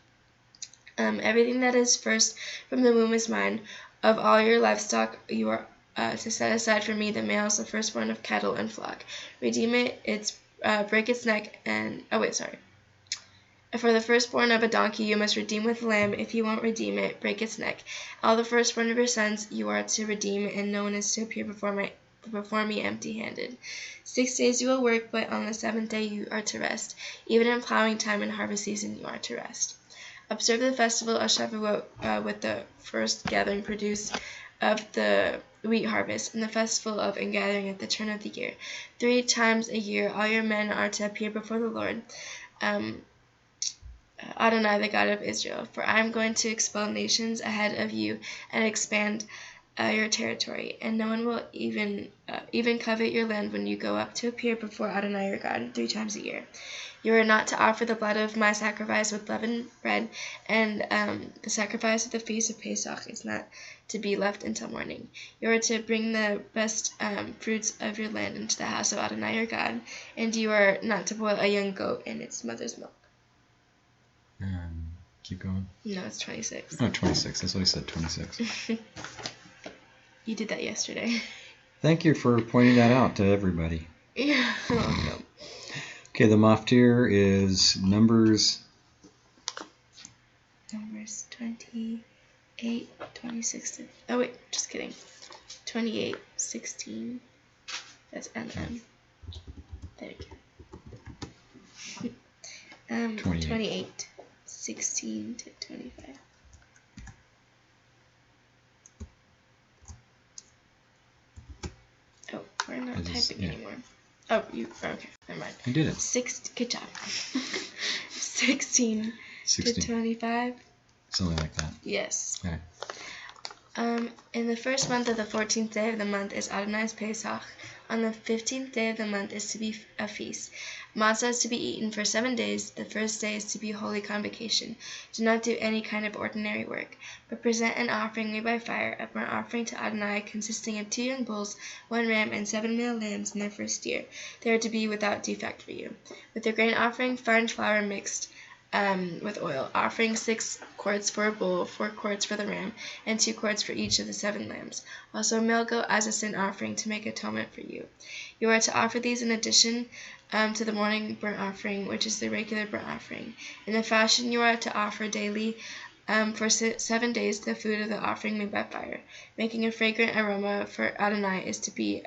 Everything that is first from the womb is mine. Of all your livestock you are to set aside for me the males, the firstborn of cattle and flock. Redeem it, break its neck, and For the firstborn of a donkey you must redeem with a lamb. If you won't redeem it, break its neck. All the firstborn of your sons you are to redeem, and no one is to appear before me empty-handed. 6 days you will work, but on the 7th day you are to rest. Even in plowing time and harvest season you are to rest. Observe the festival of Shavuot with the first gathering produce of the wheat harvest, and the festival of ingathering at the turn of the year. 3 times a year all your men are to appear before the Lord, Adonai, the God of Israel, for I am going to expel nations ahead of you and expand your territory, and no one will even covet your land when you go up to appear before Adonai your God 3 times a year. You are not to offer the blood of my sacrifice with leavened bread, and the sacrifice of the feast of Pesach is not to be left until morning. You are to bring the best fruits of your land into the house of Adonai your God, and you are not to boil a young goat in its mother's milk. Keep going. No, it's 26. Oh, 26. That's what I said, 26. You did that yesterday. Thank you for pointing that out to everybody. Yeah, welcome. Okay, the maftir is Numbers 28, 26. Oh, wait, just kidding. 28, 16. That's MM. There you go. 28, 16 to 25. Oh, we're not typing anymore. Oh, okay, never mind. I did it. Good job. 16 to 25. Something like that. Yes. Okay. In the first month of the 14th day of the month is Adonai's Pesach. On the 15th day of the month is to be a feast. Matzah is to be eaten for 7 days. The first day is to be holy convocation. Do not do any kind of ordinary work, but present an offering made by fire, a burnt offering to Adonai, consisting of 2 young bulls, 1 ram, and 7 male lambs in their first year. They are to be without defect for you. With the grain offering, fine flour mixed with oil, offering 6 quarts for a bull, 4 quarts for the ram, and 2 quarts for each of the 7 lambs. Also a male goat as a sin offering to make atonement for you. You are to offer these in addition to the morning burnt offering, which is the regular burnt offering. In the fashion you are to offer daily for 7 days the food of the offering made by fire, making a fragrant aroma for Adonai is to be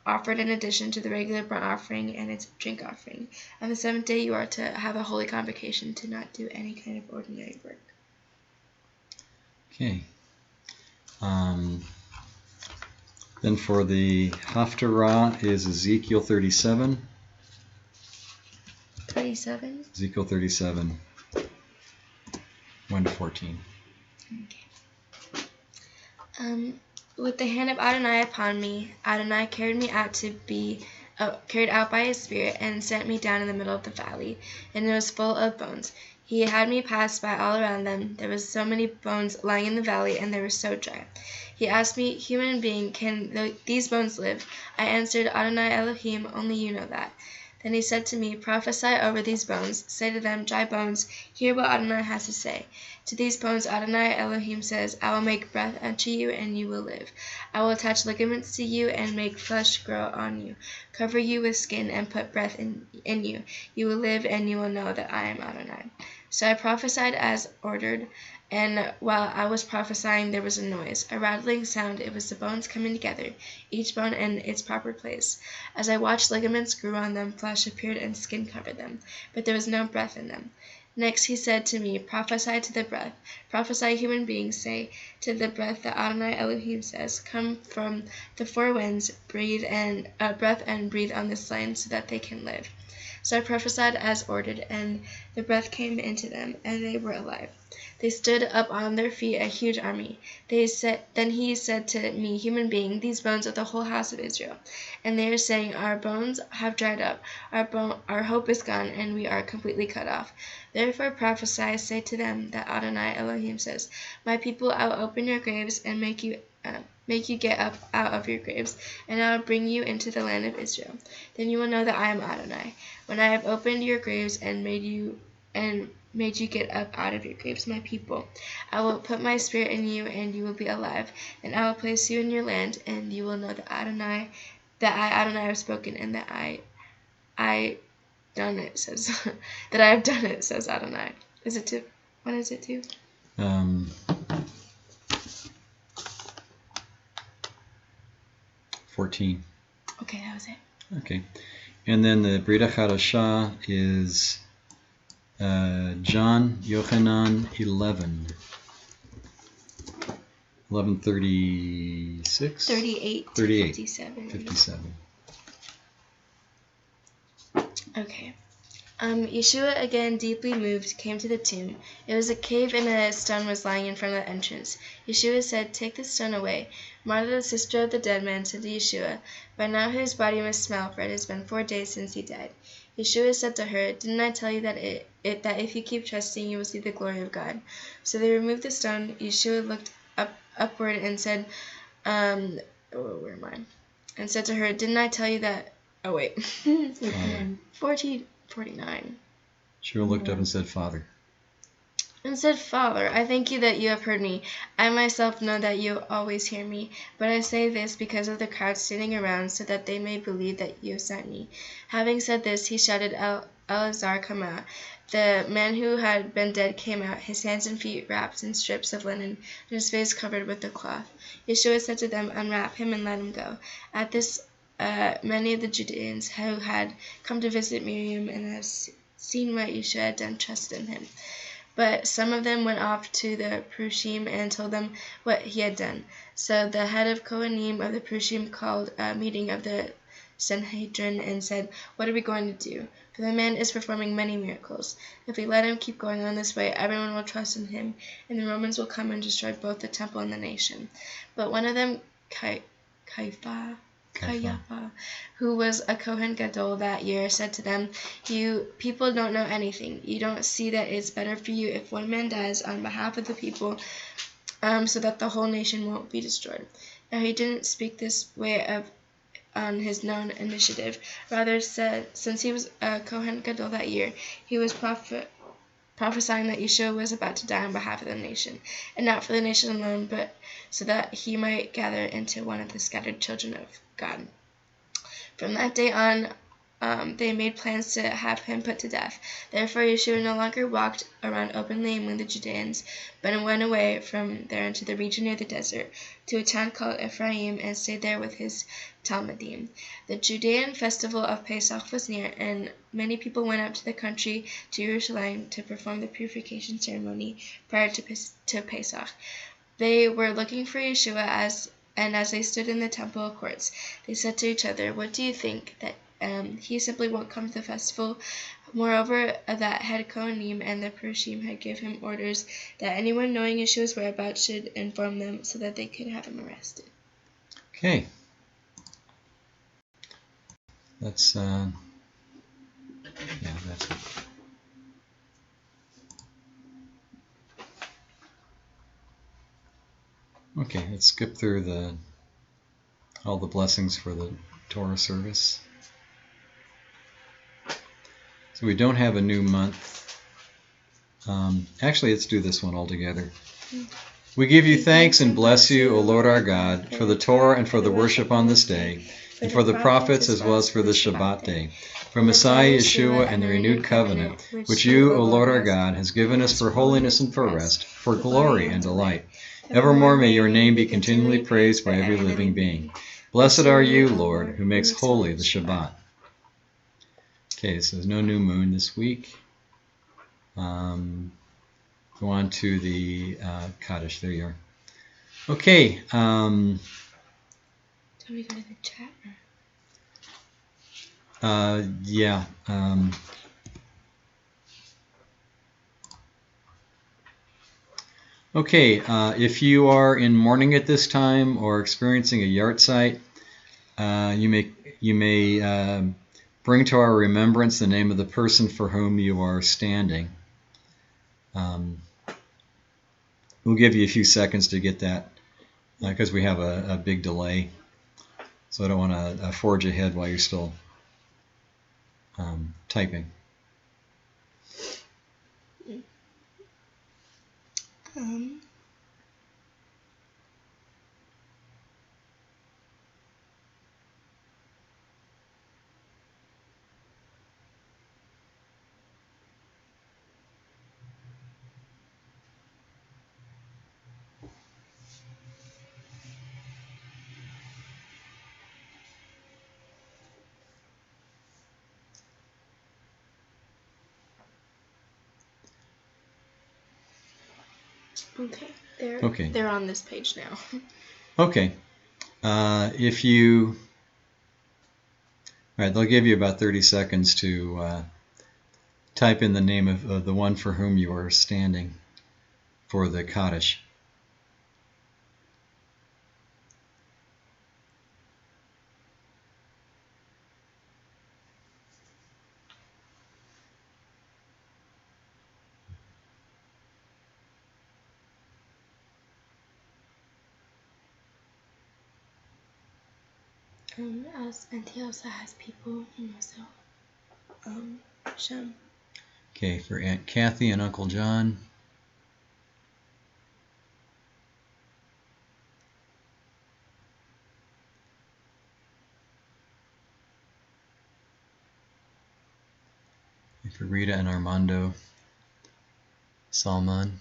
offered in addition to the regular burnt offering and its drink offering. On the 7th day you are to have a holy convocation, to not do any kind of ordinary work. Okay. Then for the Haftarah is Ezekiel 37. 37? Ezekiel 37, 1 to 14. Okay. With the hand of Adonai upon me, Adonai carried me out to be carried out by his spirit, and set me down in the middle of the valley, and it was full of bones. He had me pass by all around them. There was so many bones lying in the valley, and they were so dry. He asked me, Human being, can these bones live? I answered, Adonai Elohim, only you know that. Then he said to me, Prophesy over these bones. Say to them, Dry bones, hear what Adonai has to say. To these bones Adonai Elohim says, I will make breath unto you, and you will live. I will attach ligaments to you, and make flesh grow on you. Cover you with skin, and put breath in you. You will live, and you will know that I am Adonai. So I prophesied as ordered, and while I was prophesying there was a noise, a rattling sound. It was the bones coming together, each bone in its proper place. As I watched, ligaments grew on them, flesh appeared, and skin covered them, but there was no breath in them. Next he said to me, Prophesy to the breath. Prophesy, human beings, say to the breath that Adonai Elohim says, Come from the 4 winds, breath and breathe on this land so that they can live. So I prophesied as ordered, and the breath came into them, and they were alive. They stood up on their feet, a huge army. Then he said to me, Human being, these bones are the whole house of Israel. And they are saying, Our bones have dried up, our hope is gone, and we are completely cut off. Therefore prophesy, say to them that Adonai Elohim says, My people, I will open your graves and make you get up out of your graves, and I will bring you into the land of Israel. Then you will know that I am Adonai, when I have opened your graves and made you get up out of your graves, my people. I will put my spirit in you, and you will be alive, and I will place you in your land, and you will know that I Adonai have spoken, and that I done it, says that I have done it, says Adonai. Is it 2? What is it 2? 14. Okay, that was it. Okay. And then the Brit Chadashah is John Yochanan 11. 11:36? 38. 38. 57. 57. Okay. Yeshua, again deeply moved, came to the tomb. It was a cave, and a stone was lying in front of the entrance. Yeshua said, Take the stone away. Martha, the sister of the dead man, said to Yeshua, By now his body must smell, for it has been 4 days since he died. Yeshua said to her, Didn't I tell you that if you keep trusting, you will see the glory of God? So they removed the stone. Yeshua looked upward and said, where am I? And said to her, Didn't I tell you that? Oh, wait. 49. Yeshua looked up and said, Father. And said, Father, I thank you that you have heard me. I myself know that you always hear me, but I say this because of the crowd standing around, so that they may believe that you have sent me. Having said this, he shouted, Elazar, come out. The man who had been dead came out, his hands and feet wrapped in strips of linen, and his face covered with a cloth. Yeshua said to them, Unwrap him and let him go. At this, many of the Judeans who had come to visit Miriam and have seen what Yeshua had done trusted in him. But some of them went off to the Prushim and told them what he had done. So the head of Kohanim of the Prushim called a meeting of the Sanhedrin and said, "What are we going to do? For the man is performing many miracles. If we let him keep going on this way, everyone will trust in him, and the Romans will come and destroy both the temple and the nation." But one of them, Caiaphas, who was a Kohen Gadol that year, said to them, "You people don't know anything. You don't see that it's better for you if one man dies on behalf of the people, so that the whole nation won't be destroyed." Now he didn't speak this way on his known initiative. Rather said, since he was a Kohen Gadol that year, he was prophesying that Yeshua was about to die on behalf of the nation, and not for the nation alone, but so that he might gather into one of the scattered children of God. From that day on, they made plans to have him put to death. Therefore Yeshua no longer walked around openly among the Judeans, but went away from there into the region near the desert, to a town called Ephraim, and stayed there with his Talmudim. The Judean festival of Pesach was near, and many people went up to the country to Jerusalem to perform the purification ceremony prior to Pesach. They were looking for Yeshua, and as they stood in the temple courts, they said to each other, "What do you think? That he simply won't come to the festival?" Moreover, that head Kohanim and the Perushim had given him orders that anyone knowing Yeshua's whereabouts should inform them, so that they could have him arrested. Okay. That's it. Okay, let's skip through all the blessings for the Torah service. So we don't have a new month. Actually, let's do this one all together. We give you thanks and bless you, O Lord our God, for the Torah and for the worship on this day, and for the prophets as well as for the Shabbat day, for Messiah Yeshua and the renewed covenant, which you, O Lord our God, has given us for holiness and for rest, for glory and delight. Evermore may your name be continually praised by every living being. Blessed are you, Lord, who makes holy the Shabbat. Okay, so there's no new moon this week. Go on to the Kaddish. There you are. Okay. Do we go to the chat? Yeah. Okay. If you are in mourning at this time or experiencing a yard site, you may bring to our remembrance the name of the person for whom you are standing. We'll give you a few seconds to get that because we have a big delay. So I don't want to forge ahead while you're still typing. Okay, they're on this page now. Okay. If you... All right, they'll give you about 30 seconds to type in the name of the one for whom you are standing for the Kaddish. And he also has people, and also Shem. Okay, for Aunt Kathy and Uncle John. And for Rita and Armando. Salman.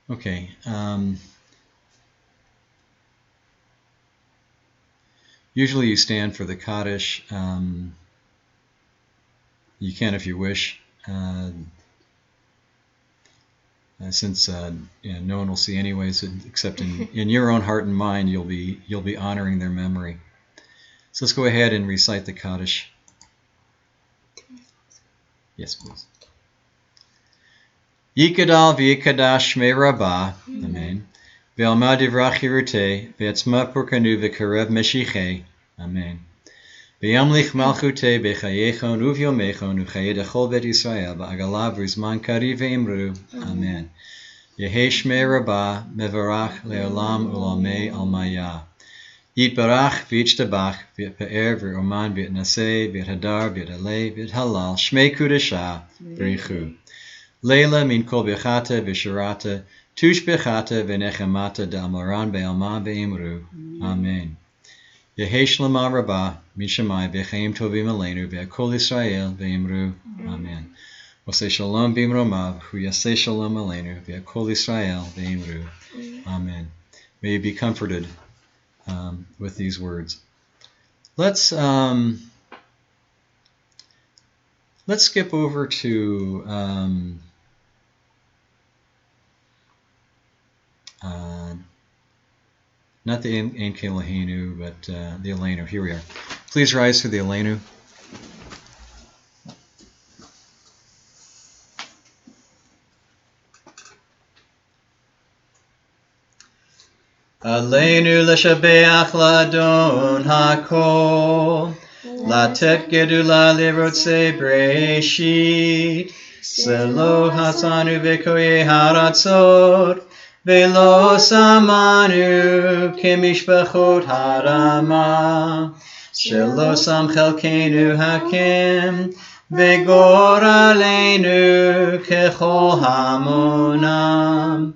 Okay. Usually you stand for the Kaddish. You can if you wish. since no one will see anyways, except in your own heart and mind, you'll be honoring their memory. So let's go ahead and recite the Kaddish. Yes, please. Yikadal v'yikadash shmei Rabbah. Amen. Ve'alma divrach hirutei, ve'etzma purkanu v'karev meshichei. Amen. Ve'yamlich malchutei b'chayechon uv'yomechon u'chayed echol bet Yisrael ba'agalav v'zman kari ve'imru. Amen. Yehei shmei Rabbah mevarach le'olam u'lamei almaya. Yitbarach v'yitztabach v'yitpa'er v'roman v'yitnaseh v'yithadar v'yitaleh v'yithalal shmei kudashah v'richu. Leila min kol bechata v'shirata tush bechata v'nechemata da'amaran be'alma be'imru. Amen. Yehei shlama rabbah mishamai v'chaim tovim aleinu v'akol Yisrael ve'imru. Amen. Osei shalom b'imromav hu yasei shalom aleinu v'akol Yisrael ve'imru. Amen. May you be comforted with these words. Let's skip over to not the Ein Kelahenu, but the Elenu. Here we are. Please rise for the Elenu. Aleinu l'shabeach l'adon hakol, latet gedula l'rotzei breshit, selo hasanu v'koye haratzot, velo samanu kemishpachot harama, shelo sam chelkenu hakem, v'goralenu kechol hamonam.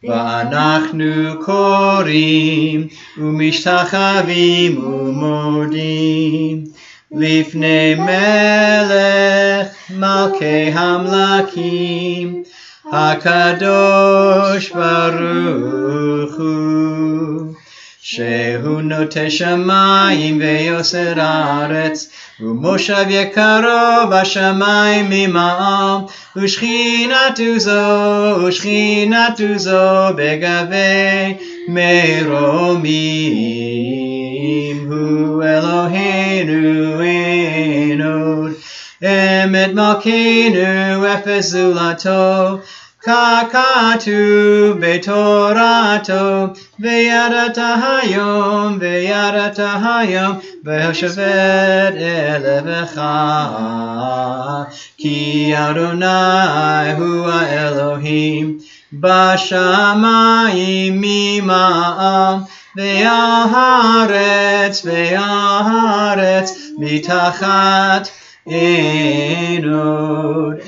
V'anachnu korim umishtachavim umodim lifnei melech malkei hamlakim hakadosh baruch hu shehu notei shamayim ve'yoser haaretz u'moshav yekaro b'shamayim mima'al u'shchinatu zo begavei meromim hu Eloheinu enod emet malkeinu efes zulato kakatu betorato ve'yadata hayom ve'hoshavet elevecha ki Adonai hua Elohim bashamayim mima'al ve'al haaretz mitachat enod.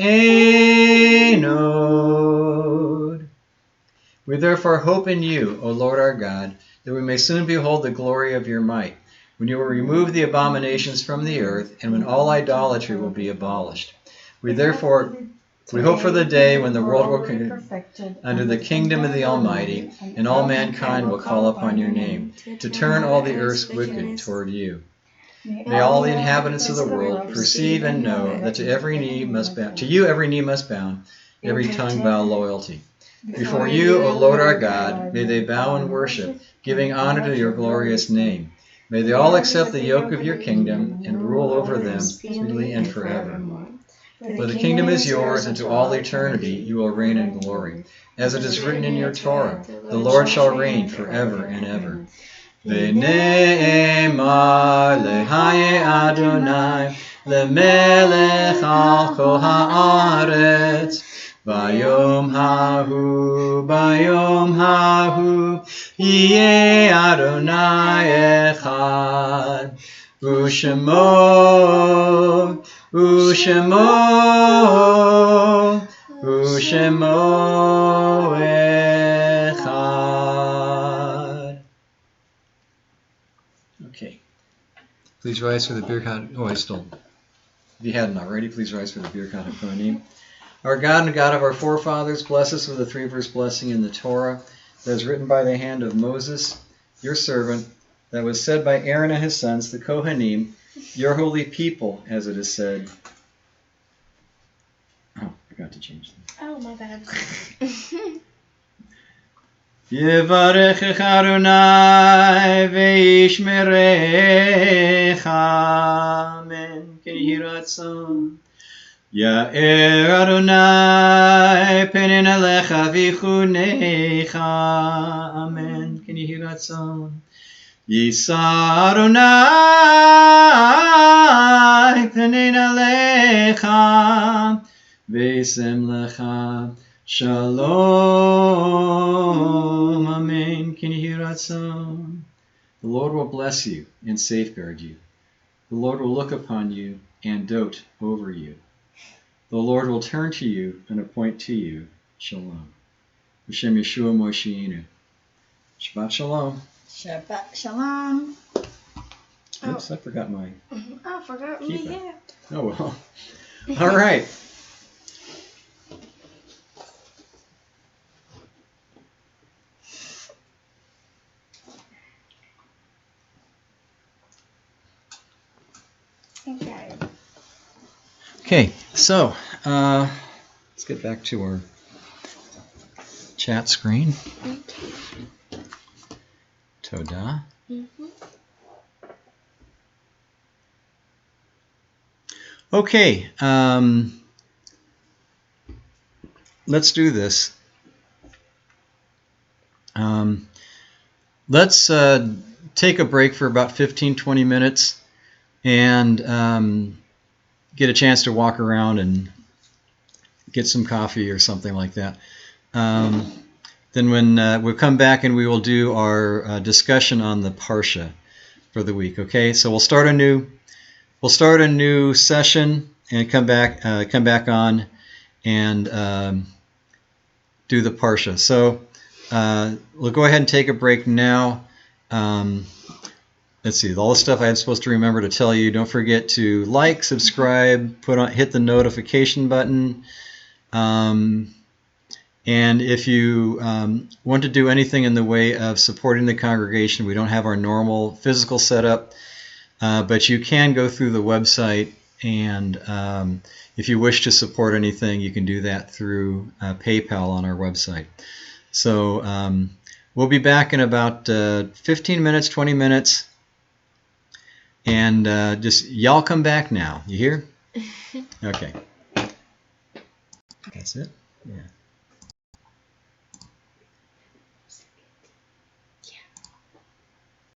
We therefore hope in you, O Lord our God, that we may soon behold the glory of your might, when you will remove the abominations from the earth, and when all idolatry will be abolished. We hope for the day when the world will be perfected under the kingdom of the Almighty, and all mankind will call upon your name, to turn all the earth's wicked toward you. May all the inhabitants of the world perceive and know that to you every knee must bow, every tongue vow loyalty. Before you, O Lord our God, may they bow and worship, giving honor to your glorious name. May they all accept the yoke of your kingdom and rule over them speedily and forever. For the kingdom is yours, and to all eternity you will reign in glory. As it is written in your Torah, the Lord shall reign forever and ever. V'ne'emar lehaye Adonai lemelech al kol haaretz. Bayom hahu yeh Adonai echad. Ushemo echad. Okay. Please rise for the Birkat. Oh, I stole. If you hadn't already, please rise for the Birkat HaKohanim. Our God and God of our forefathers, bless us with a 3-verse blessing in the Torah that is written by the hand of Moses, your servant, that was said by Aaron and his sons, the Kohanim, your holy people, as it is said. Oh, I forgot forgot to change them. Oh, my bad. Yevarechecha Adonai ve'yishmerecha. Amen. Can you hear Ratzon? Ya'er Adonai penen alecha v'chunecha. Amen. Can you hear Ratzon? Yisa Adonai penen alecha v'yisem lecha shalom. Amen. Can you hear Ratzon? The Lord will bless you and safeguard you. The Lord will look upon you and dote over you. The Lord will turn to you and appoint to you shalom. B'Shem Yeshua Moshiinu. Shabbat shalom. Shabbat shalom. Oops, I forgot my... I forgot me, Keep it. yeah. Oh, well. All right. Okay. Okay, so let's get back to our chat screen. Toda. Okay, let's do this. Let's take a break for about 15-20 minutes and get a chance to walk around and get some coffee or something like that. Then when we'll come back and we will do our discussion on the Parsha for the week. Okay, so we'll start a new session and come back on and do the Parsha. So we'll go ahead and take a break now. Let's see, all the stuff I'm supposed to remember to tell you. Don't forget to like, subscribe, hit the notification button. And if you want to do anything in the way of supporting the congregation, we don't have our normal physical setup, but you can go through the website, and if you wish to support anything, you can do that through PayPal on our website. So we'll be back in about 15 minutes, 20 minutes, and just y'all come back now. You hear? Okay. That's it? Yeah.